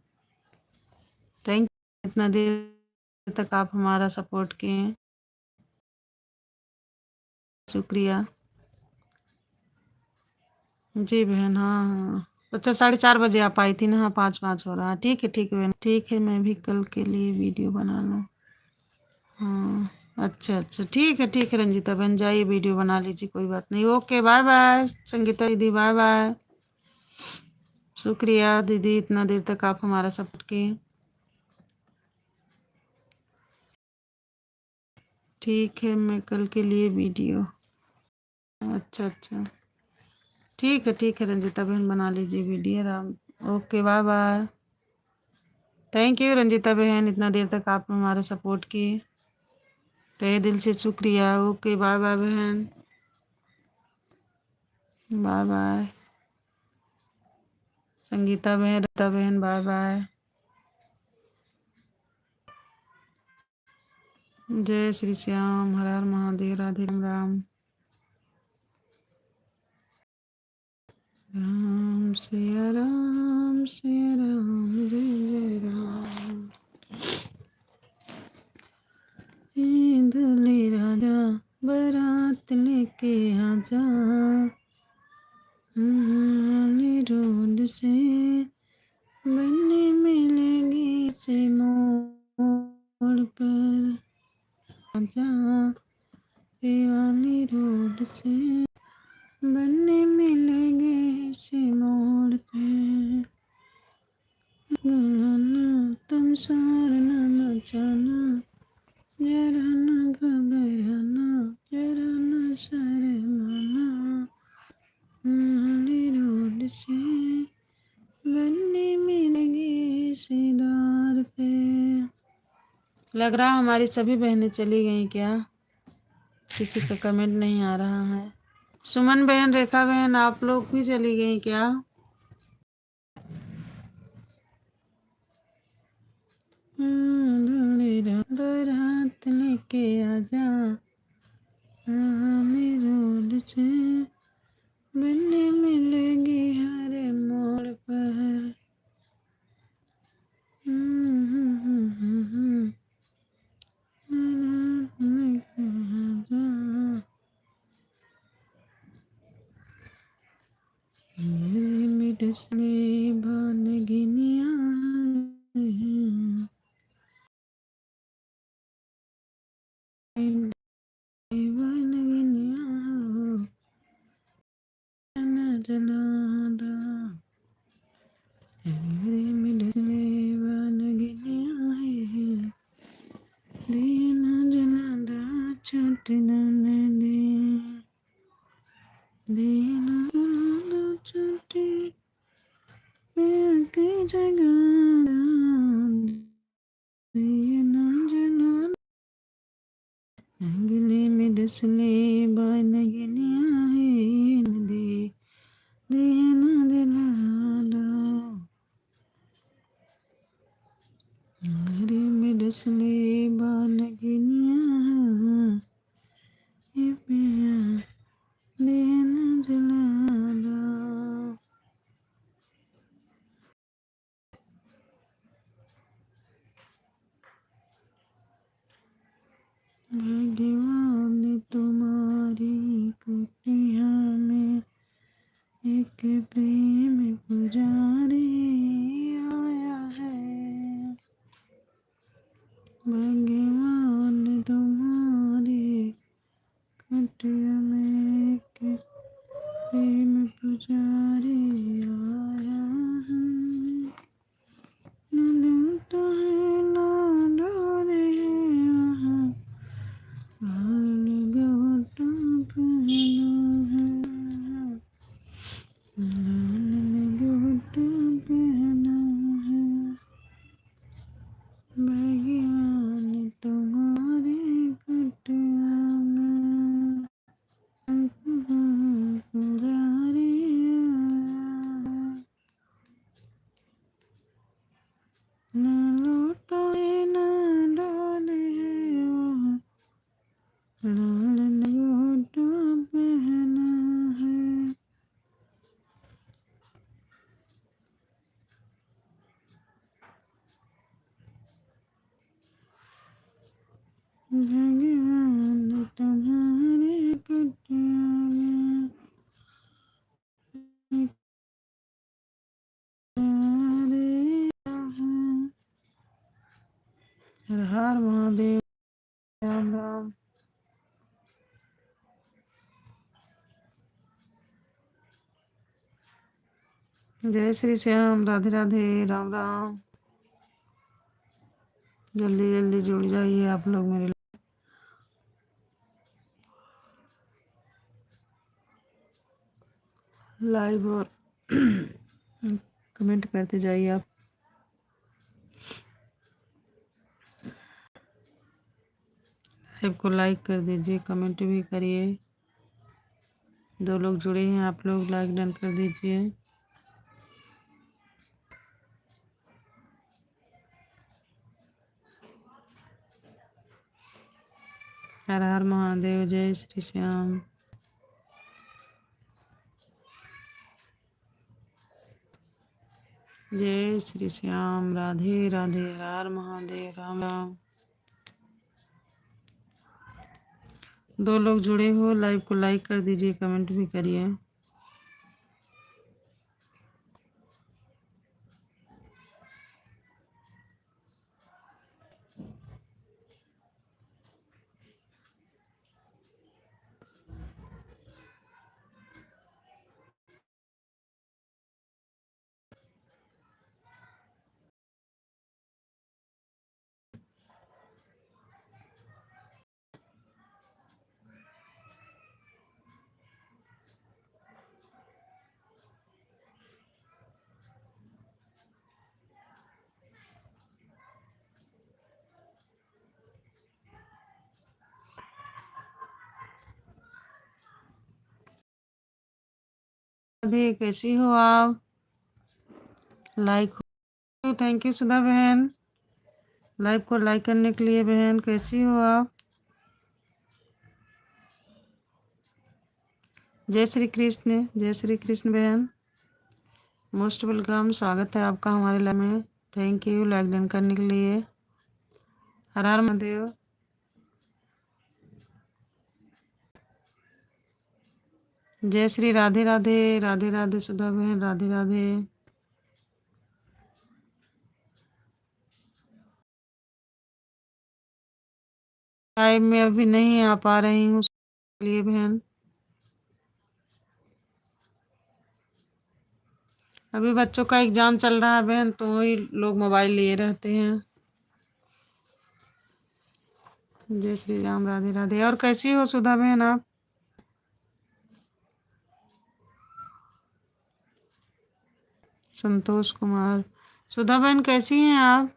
थैंक यू इतना देर तक आप हमारा सपोर्ट किए, शुक्रिया। जी बहन, हाँ हाँ, अच्छा 4:30 बजे आप आई थी ना? हाँ, 5:05 हो रहा है। ठीक है बहन, ठीक है, मैं भी कल के लिए वीडियो बना लूँ। हाँ, अच्छा अच्छा, ठीक है रंजीता बहन, जाइए वीडियो बना लीजिए, कोई बात नहीं। ओके, बाय बाय संगीता दीदी, बाय बाय। शुक्रिया दीदी, इतना देर तक आप हमारा सपोर्ट किए। ठीक है, मैं कल के लिए वीडियो, अच्छा अच्छा, ठीक है रंजीता बहन, बना लीजिए video Ram. Okay, bye bye. Thank you Ranjita बहन, इतना देर तक आप हमारा सपोर्ट किए, तहे दिल से शुक्रिया। ओके, बाय बाय बहन, बाय बाय संगीता बहन, रता बहन, बाय बाय। जय श्री श्याम, हर हर महादेव, राधे राम राम। राम सिया राम, सिया राम, जय जय राम। दूल्हे राजा बारात लेके आजा, रोड से बनने मिलेंगे से मोड़ पर, आजा वाली रोड से बनने मिलेंगे से मोड़ पे, गाना तुम सारना नचाना, जरा न घबराना, जरा न शर्माना, वाली रोड से बनने मिलेंगे सिदार पे। लग रहा हमारी सभी बहनें चली गई क्या? किसी का कमेंट नहीं आ रहा है। सुमन बहन, रेखा बहन, आप लोग भी चली गई क्या? बारात लेके आजा, रोड से बनने मिलेगी हर मोड़ पर। मिडसले भान गिनिया भान गिनिया जलादा, मिडसले भान गिनिया है, दिया ना जलादा, छोट ना दे, दिया ना जलादा, छोटे के जगाना, दिया ना जलादा, अंगले में डसले बान गिनिया है, दे दिया ना जलादा, इसलिए बन गिनिया ये पिया दिन जलादा भगवान तुम्हारी कुटिया में एक प्रेम पुजारी आया है। भगवान तुम्हारी कुटिया में एक प्रेम पुजारी आया है। न लूटा है न डरे वहाँ लाल गोटा पहना है। लाल गोटा पहना है। भगवान तुम्हारे कुटिया में पुजारी आया। न लूटा है न डाले है वहाँ लाल गोटा पहना है। भगवान तुम्हारे कुटिया में पुजारी हैं। हर हर महादेव। राम राम। जय श्री श्याम। राधे राधे। राम राम। जल्दी जल्दी जुड़ जाइए आप लोग मेरे लाइव और कमेंट करते जाइए आप। लाइव को लाइक कर दीजिए, कमेंट भी करिए। 2 लोग जुड़े हैं, आप लोग लाइक डन कर दीजिए। हर हर महादेव। जय श्री श्याम। जय श्री श्याम। राधे राधे। हर हर महादेव। राम राम। 2 लोग जुड़े हो, लाइव को लाइक कर दीजिए, कमेंट भी करिए। राधे, कैसी हो आप? लाइक हो। थैंक यू सुधा बहन, लाइव को लाइक करने के लिए। बहन कैसी हो आप? जय श्री कृष्ण। जय श्री कृष्ण बहन, मोस्ट वेलकम। स्वागत है आपका हमारे लाइव में। थैंक यू लाइक डन करने के लिए। हर हर महादेव। जय श्री राधे राधे। राधे राधे सुधा बहन। राधे राधे। लाइव में अभी नहीं आ पा रही हूँ उसके लिए बहन। अभी बच्चों का एग्जाम चल रहा है बहन, तो वही लोग मोबाइल लिए रहते हैं। जय श्री राम। राधे राधे। और कैसी हो सुधा बहन आप? संतोष कुमार। सुधा बहन कैसी हैं आप?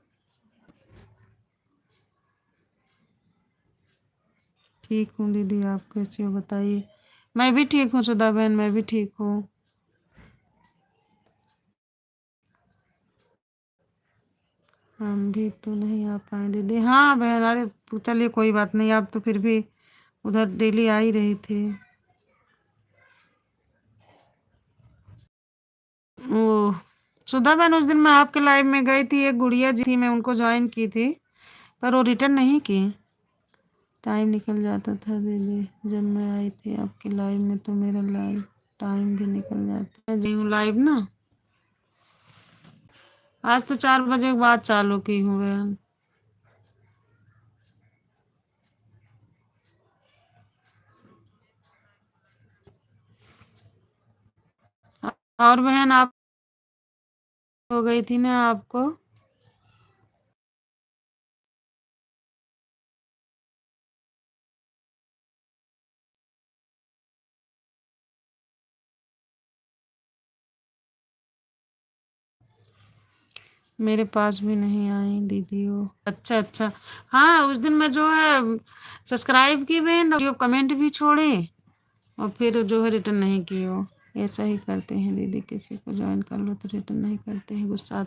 ठीक हूँ दीदी, आप कैसी हो बताइए। मैं भी ठीक हूँ सुधा बहन, मैं भी ठीक हूँ। हम भी तो नहीं आ पाए दीदी। हाँ बहन, अरे चलिए कोई बात नहीं, आप तो फिर भी उधर डेली आ ही रही थी। ओ सुधा बहन, उस दिन मैं आपके लाइव में गई थी, एक गुड़िया जी थी, मैं उनको ज्वाइन की थी, पर वो रिटर्न नहीं की। टाइम निकल जाता था दीदी, जब मैं आई थी आपके लाइव में तो मेरा लाइव टाइम भी निकल जाता है। जी हूँ लाइव ना, आज तो 4 बजे के बाद चालू की हूँ बहन। और बहन आप हो गई थी ना आपको? मेरे पास भी नहीं आई दीदी वो। अच्छा अच्छा। हाँ उस दिन मैं जो है सब्सक्राइब की बहन, और कमेंट भी छोड़े, और फिर जो है रिटर्न नहीं की हो। ऐसा ही करते हैं दीदी, किसी को ज्वाइन कर लो तो रिटर्न नहीं करते हैं, गुस्सा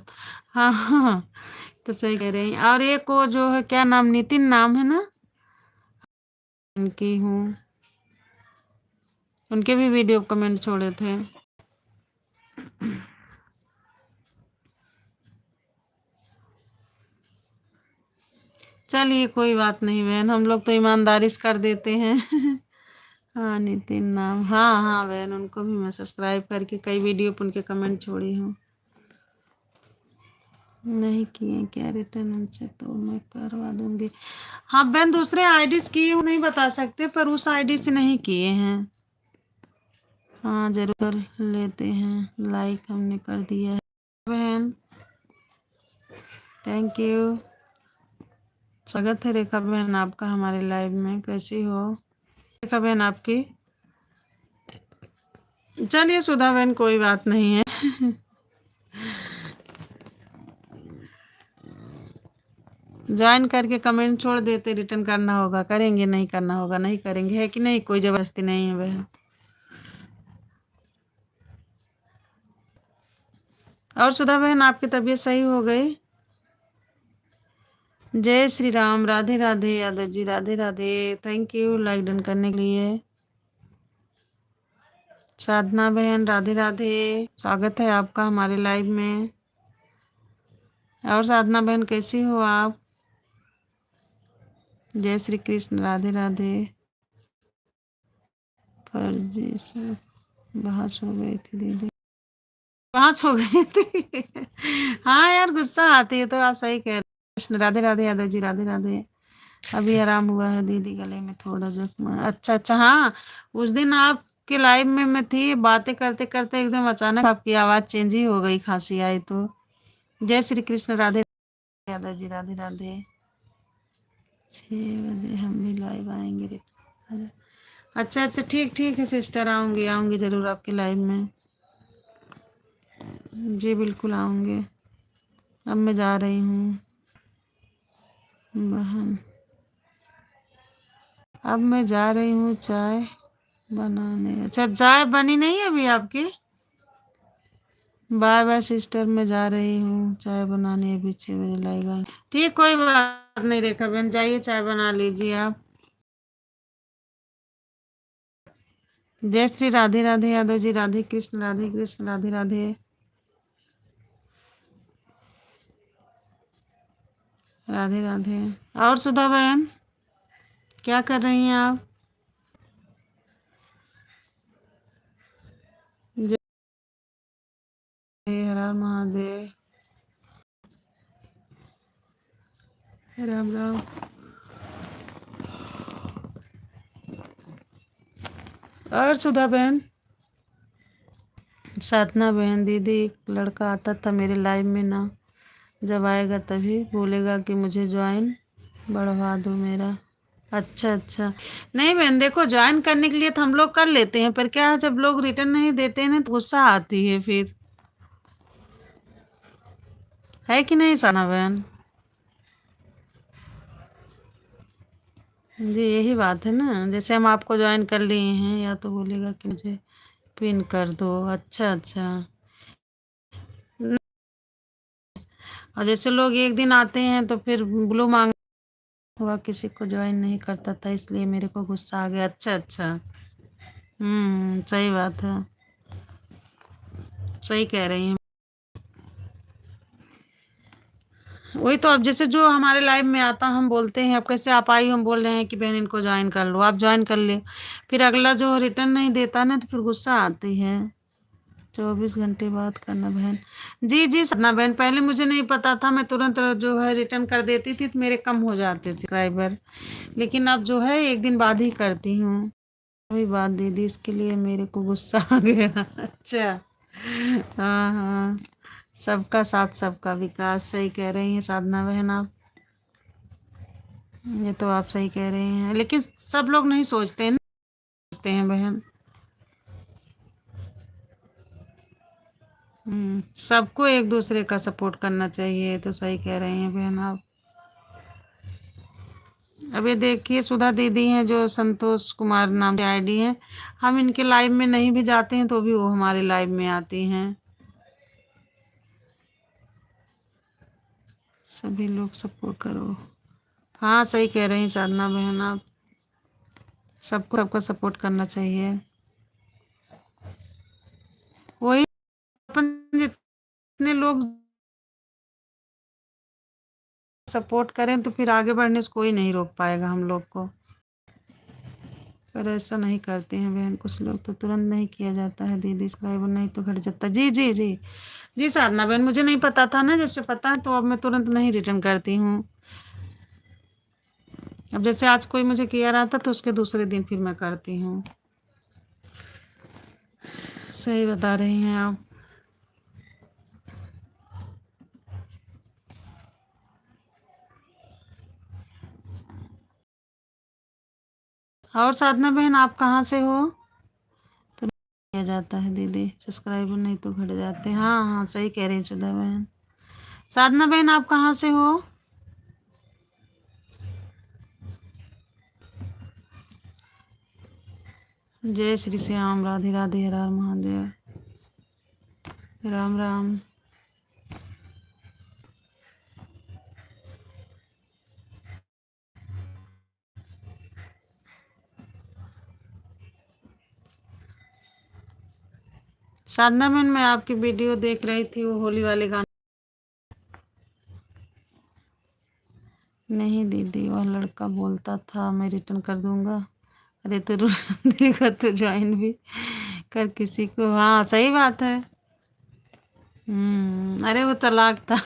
हाँ हाँ हाँ, तो सही कह रही हैं। और एक वो जो है क्या नाम, नितिन नाम है ना, उनकी हूँ, उनके भी वीडियो कमेंट छोड़े थे। चलिए कोई बात नहीं बहन, हम लोग तो ईमानदारी से कर देते हैं हाँ नितिन नाम, हाँ हाँ बहन, उनको भी मैं सब्सक्राइब करके कई वीडियो पे उनके कमेंट छोड़ी हूँ। नहीं किए क्या रिटर्न उनसे, तो मैं करवा दूंगी। हाँ बहन, दूसरे आईडी से किए नहीं बता सकते, पर उस आईडी से नहीं किए हैं। हाँ जरूर कर लेते हैं, लाइक हमने कर दिया है बहन। Thank you. स्वागत है रेखा बहन आपका हमारे लाइव में, कैसी हो रेखा बहन आपकी? चलिए सुधा बहन कोई बात नहीं है ज्वाइन करके कमेंट छोड़ देते, रिटर्न करना होगा करेंगे, नहीं करना होगा नहीं करेंगे, है कि नहीं? कोई जबरदस्ती नहीं है बहन। और सुधा बहन आपकी तबीयत सही हो गई? जय Shri Ram, Radhe Radhe Yadav ji, Radhe Radhe. Thank you like done करने के लिए। साधना बहन राधे राधे, स्वागत है आपका हमारे लाइव में। और साधना बहन कैसी हो आप? जय श्री कृष्ण, राधे राधे। फर्जी से बहस हो गई थी दीदी, बहस हो गई थी हाँ यार गुस्सा आती है, तो आप सही कह रहे हैं। कृष्ण राधे राधे यादव जी, राधे राधे। अभी आराम हुआ है दीदी, गले में थोड़ा जख्म। अच्छा अच्छा। हाँ उस दिन आपके लाइव में मैं थी, बातें करते करते एकदम अचानक आपकी आवाज़ चेंज ही हो गई, खांसी आई तो। जय श्री कृष्ण, राधे यादव जी, राधे राधे। 6 बजे हम भी लाइव आएंगे रे। अच्छा अच्छा, ठीक ठीक है सिस्टर, आऊँगी आऊँगी ज़रूर आपके लाइव में। जी बिल्कुल आऊँगे। अब मैं जा रही हूँ बहन, अब मैं जा रही हूँ चाय बनाने। अच्छा चाय बनी नहीं है अभी आपकी? बाय बाय सिस्टर, मैं जा रही हूँ चाय बनाने, अभी 6 बजे लाइव आए। ठीक कोई बात नहीं रेखा बहन, जाइए चाय बना लीजिए आप। जय श्री राधे राधे यादव जी, राधे कृष्ण राधे राधे। राधे राधे। और सुधा बहन क्या कर रही हैं आप? जय हर हर महादेव। राम राम। और सुधा बहन, साधना बहन दीदी, एक लड़का आता था मेरे लाइव में ना, जब आएगा तभी बोलेगा कि मुझे ज्वाइन बढ़वा दो मेरा। अच्छा अच्छा। नहीं बहन देखो, ज्वाइन करने के लिए तो हम लोग कर लेते हैं, पर क्या है जब लोग रिटर्न नहीं देते हैं ना तो गुस्सा आती है फिर, है कि नहीं साना बहन? जी यही बात है ना, जैसे हम आपको ज्वाइन कर लिए हैं, या तो बोलेगा कि मुझे पिन कर दो। अच्छा अच्छा। और जैसे लोग एक दिन आते हैं तो फिर ब्लू मांग हुआ, किसी को ज्वाइन नहीं करता था, इसलिए मेरे को गुस्सा आ गया। अच्छा अच्छा। सही बात है, सही कह रही हैं। वही तो, अब जैसे जो हमारे लाइव में आता हम बोलते हैं, अब कैसे आप आई, हम बोल रहे हैं कि बहन इनको ज्वाइन कर लो, आप ज्वाइन कर ले, फिर अगला जो रिटर्न नहीं देता ना तो फिर गुस्सा आती है। 24 घंटे बात करना बहन। जी जी सपना बहन, पहले मुझे नहीं पता था, मैं तुरंत जो है रिटर्न कर देती थी तो मेरे कम हो जाते थे सब्सक्राइबर, लेकिन अब जो है एक दिन बाद ही करती हूँ। वही बात दीदी, इसके लिए मेरे को गुस्सा आ गया। अच्छा। हाँ हाँ, सबका साथ सबका विकास, सही कह रही हैं साधना बहन आप। ये तो आप सही कह रही हैं, लेकिन सब लोग नहीं सोचते हैं ना, सोचते हैं बहन। सबको एक दूसरे का सपोर्ट करना चाहिए, तो सही कह रही हैं बहन आप। अब ये देखिए सुधा दीदी हैं जो संतोष कुमार नाम की आईडी है, हम इनके लाइव में नहीं भी जाते हैं तो भी वो हमारे लाइव में आती हैं। सभी लोग सपोर्ट करो। हाँ सही कह रही हैं साधना बहन आप, सबको सबका सपोर्ट करना चाहिए। वही, अपन जितने लोग सपोर्ट करें तो फिर आगे बढ़ने से कोई नहीं रोक पाएगा हम लोग को। पर ऐसा नहीं करते हैं बहन, कुछ लोग तो तुरंत नहीं किया जाता है दीदी, सब्सक्राइबर नहीं तो घट जाता। जी जी जी जी साधना बहन, मुझे नहीं पता था ना, जब से पता है तो अब मैं तुरंत नहीं रिटर्न करती हूँ। अब जैसे आज कोई मुझे किया रहा था तो उसके दूसरे दिन फिर मैं करती हूँ। सही बता रही हैं आप। और साधना बहन आप कहाँ से हो? तो किया जाता है दीदी, सब्सक्राइबर नहीं तो घट जाते। हाँ हाँ सही कह रही हैं सुधा बहन। साधना बहन आप कहाँ से हो? जय श्री श्याम, राधे राधे, हर हर महादेव, राम राम। साधना बहन मैं आपकी वीडियो देख रही थी, वो होली वाले गाने। नहीं दीदी, वह लड़का बोलता था मैं रिटर्न कर दूंगा। अरे तो रिटर्न देगा तो ज्वाइन भी कर किसी को। हाँ सही बात है। अरे वो तलाक था।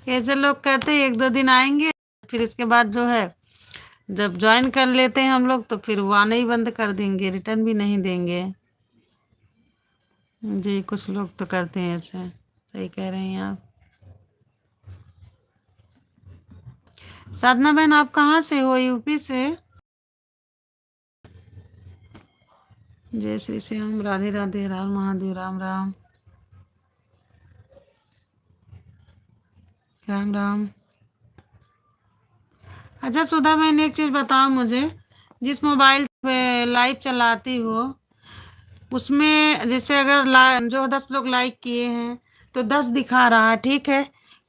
ऐसे लोग करते हैं, एक दो दिन आएंगे, फिर इसके बाद जो है जब ज्वाइन कर लेते हैं हम लोग तो फिर वो आना ही बंद कर देंगे, रिटर्न भी नहीं देंगे। जी कुछ लोग तो करते हैं ऐसे, सही कह रही हैं आप। साधना बहन आप कहाँ से हो? यूपी से? जय श्री श्याम, राधे राधे, राम महादेव, राम राम, राम राम। अच्छा सुधा बहन एक चीज बताओ मुझे, जिस मोबाइल पे लाइव चलाती हो उसमें जैसे अगर जो 10 लोग लाइक किए हैं तो 10 दिखा रहा है, ठीक है,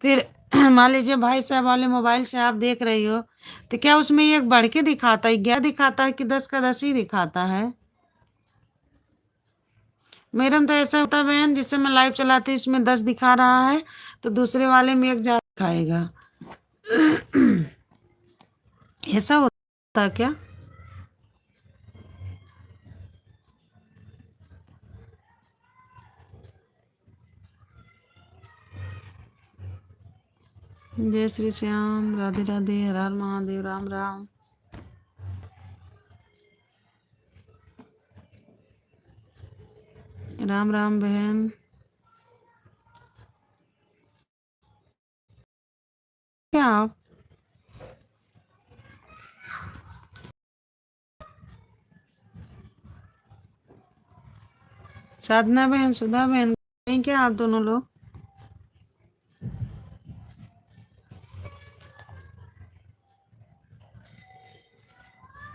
फिर मान लीजिए भाई साहब वाले मोबाइल से आप देख रही हो तो क्या उसमें एक बढ़ के दिखाता है, 11 दिखाता है कि 10 का 10 ही दिखाता है? मेरे में तो ऐसा होता है बहन, जिससे मैं लाइव चलाती हूँ इसमें 10 दिखा रहा है तो दूसरे वाले में एक ज्यादा दिखाएगा। ऐसा होता है क्या? जय श्री श्याम, राधे राधे, हर हर महादेव, राम राम। राम राम बहन। क्या आप? साधना बहन, सुधा बहन, कहीं क्या आप दोनों लोग?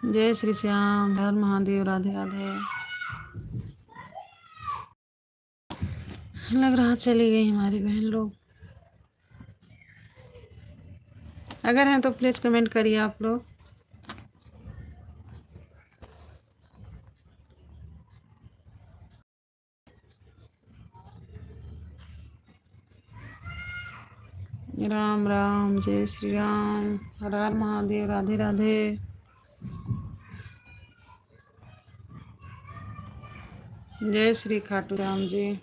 जय श्री श्याम, हर महादेव, राधे राधे। लग रहा चली गई हमारी बहन लोग। अगर हैं तो प्लीज़ कमेंट करिए आप लोग। राम राम, जय श्री राम, हर हर महादेव, राधे राधे। जय श्री खाटू राम जी।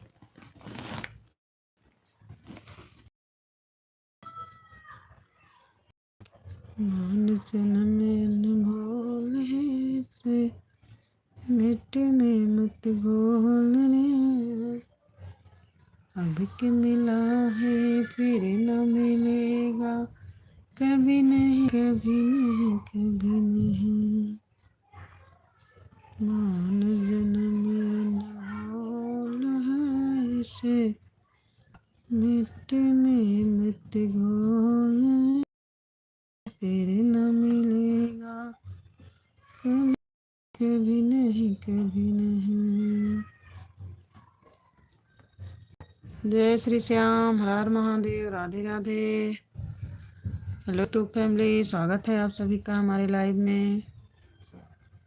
मान जन्म अनमोल है से मिट्टी में मत घोलने, अब के मिला है फिर न मिलेगा, कभी नहीं कभी नहीं कभी नहीं। मान जन्म अनमोल है से मिट्टी में मत घोलने, फिर न मिलेगा, कभी कभी नहीं कभी नहीं। जय श्री श्याम, हर हर Mahadev, Radhe Radhe. Hello to family, स्वागत है आप सभी का हमारे लाइव में।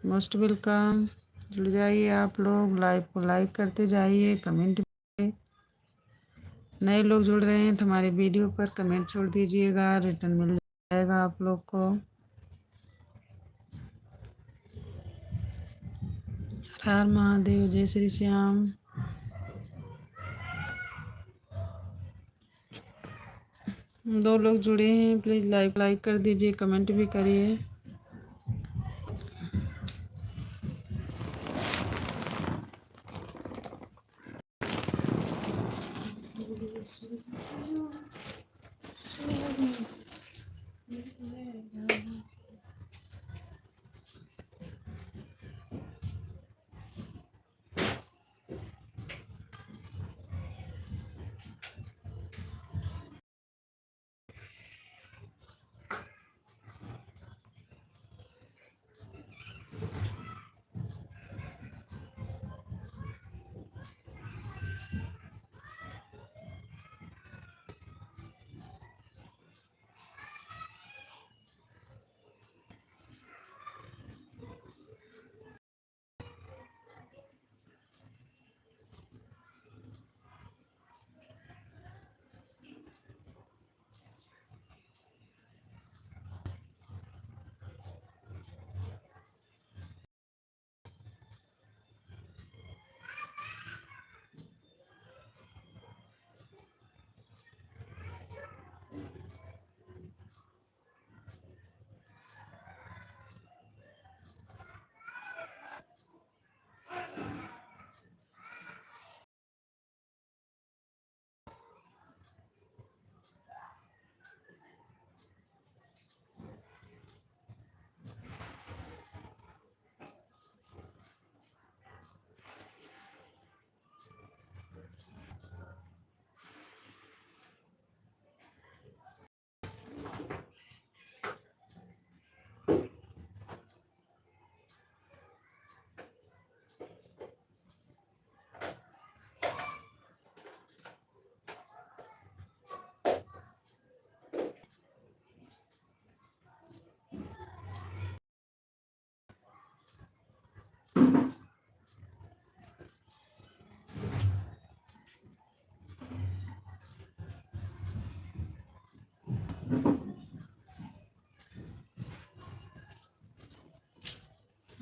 Most welcome. जुड़ जाइए आप लोग, लाइव को लाइक करते जाइए, कमेंट। नए लोग जुड़ रहे हैं तो हमारे वीडियो पर कमेंट छोड़ दीजिएगा, रिटर्न मिल जाएगा आप लोग को। हर हर महादेव, जय श्री श्याम। दो लोग जुड़े हैं, प्लीज़ लाइक कर दीजिए, कमेंट भी करिए।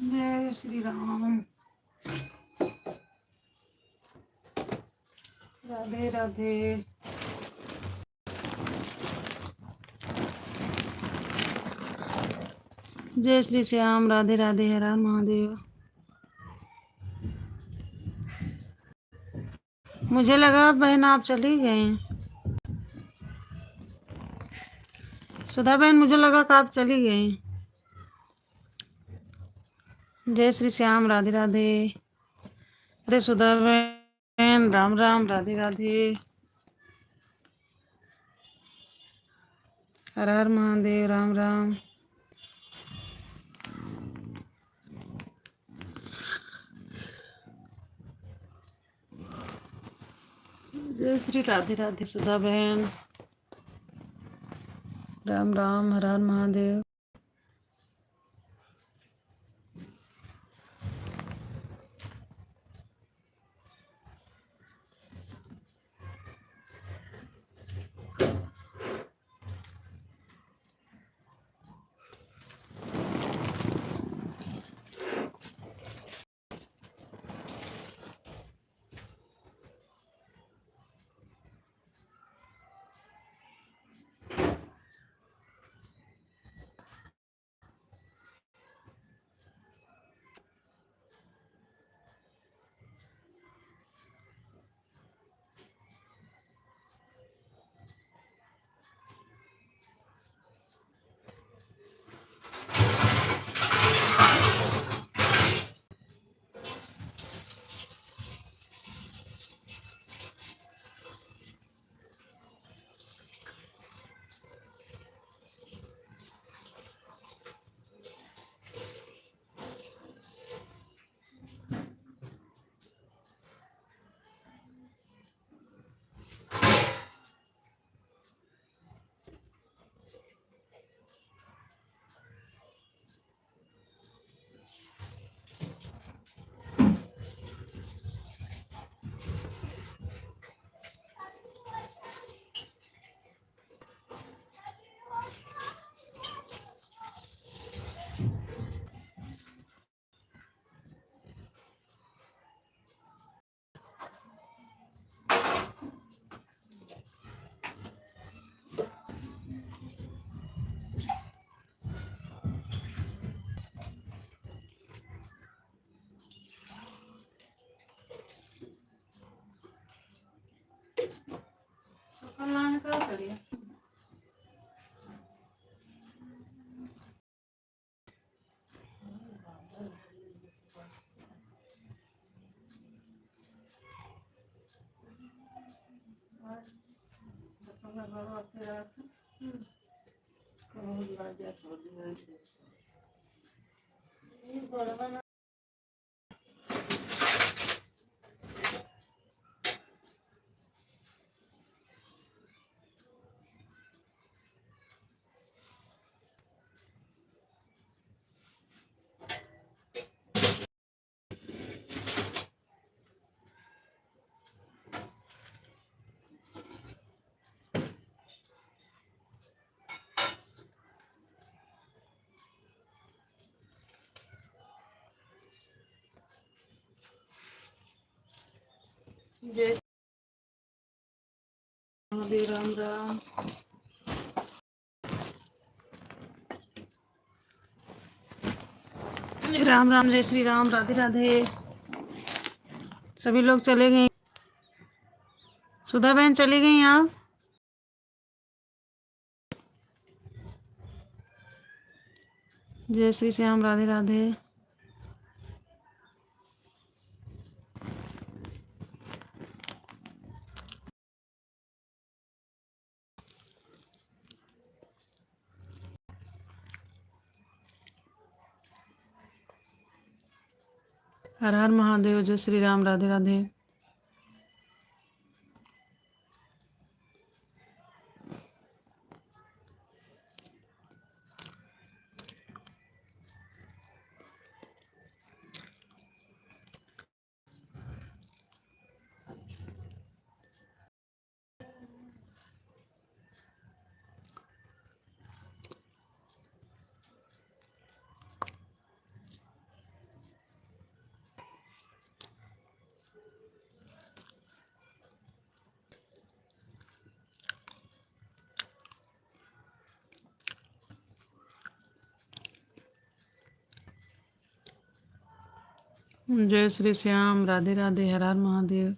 जय श्री राम, राधे राधे। जय श्री श्याम, राधे राधे, हर हर महादेव। मुझे लगा बहन आप चली गई, सुधा बहन, मुझे लगा कि आप चली गई। जय श्री श्याम, राधे राधे। अरे सुधा बहन, राम राम, राधे राधे, हर हर महादेव, राम राम। जय श्री राधे राधे सुधा बहन। राम राम, हर हर महादेव। जय श्री राम राम। राम राम, जय श्री राम, राधे राधे। सभी लोग चले गए। सुधा बहन चली गई आप? जय श्री श्याम, राधे राधे। हर हर महादेव, जय श्री राम, राधे राधे। जय श्री श्याम, राधे राधे, हर हर महादेव।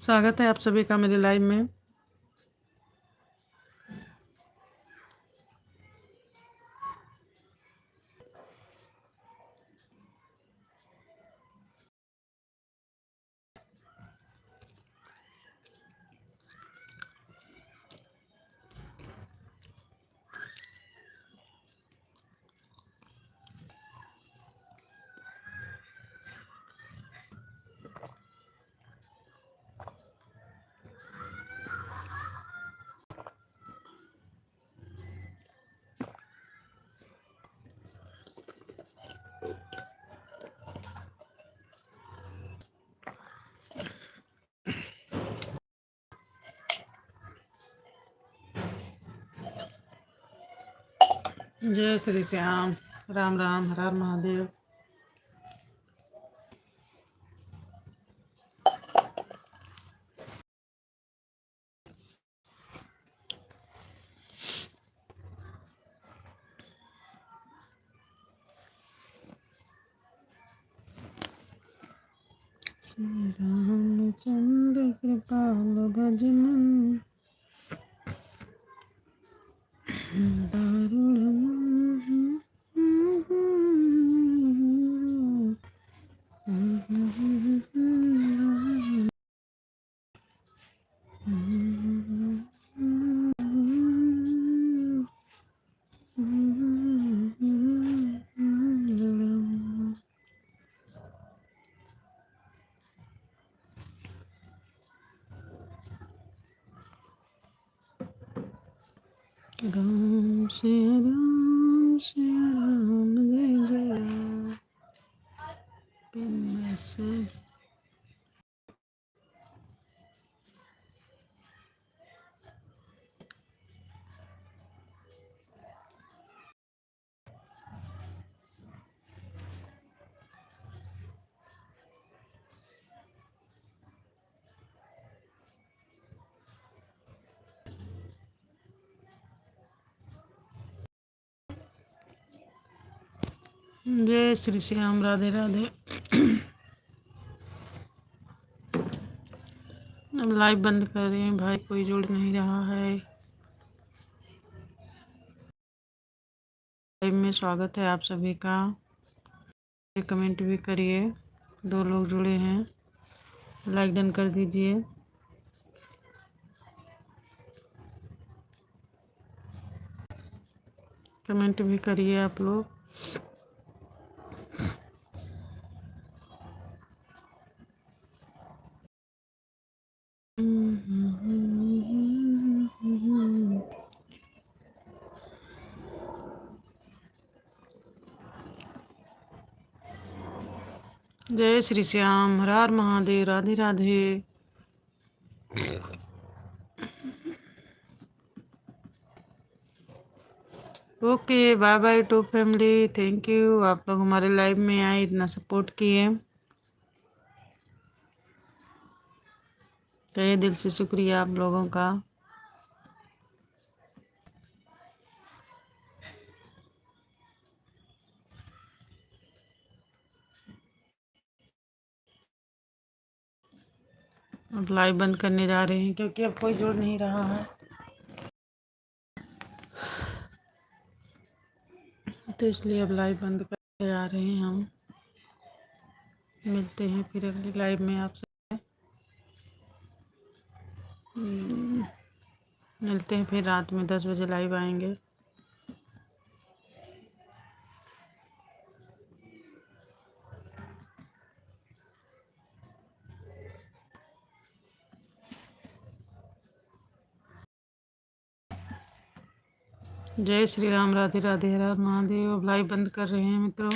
स्वागत है आप सभी का मेरे लाइव में। जय श्री श्याम, राम राम, हर हर महादेव। श्री रामचंद्र कृपाल भजमन राम श्री राम जय जय राम। जय श्री श्याम, राधे राधे। अब लाइव बंद कर रहे हैं भाई, कोई जुड़ नहीं रहा है। लाइव में स्वागत है आप सभी का। कमेंट भी करिए, 2 लोग जुड़े हैं, लाइक डन कर दीजिए। कमेंट भी करिए आप लोग। जय श्री श्याम, हर हर Mahadev, Radhe Radhe. Okay, bye bye to family. Thank you, आप लोग हमारे लाइव में आए, इतना सपोर्ट किए, तहे दिल से शुक्रिया आप लोगों का। अब लाइव बंद करने जा रहे हैं क्योंकि अब कोई जुड़ नहीं रहा है, तो इसलिए अब लाइव बंद करने जा रहे हैं हम। मिलते हैं फिर अगली लाइव में आपसे। मिलते हैं फिर रात में 10 बजे लाइव आएंगे। जय श्री राम, राधे राधे, हर हर महादेव। अब लाइव बंद कर रहे हैं मित्रों।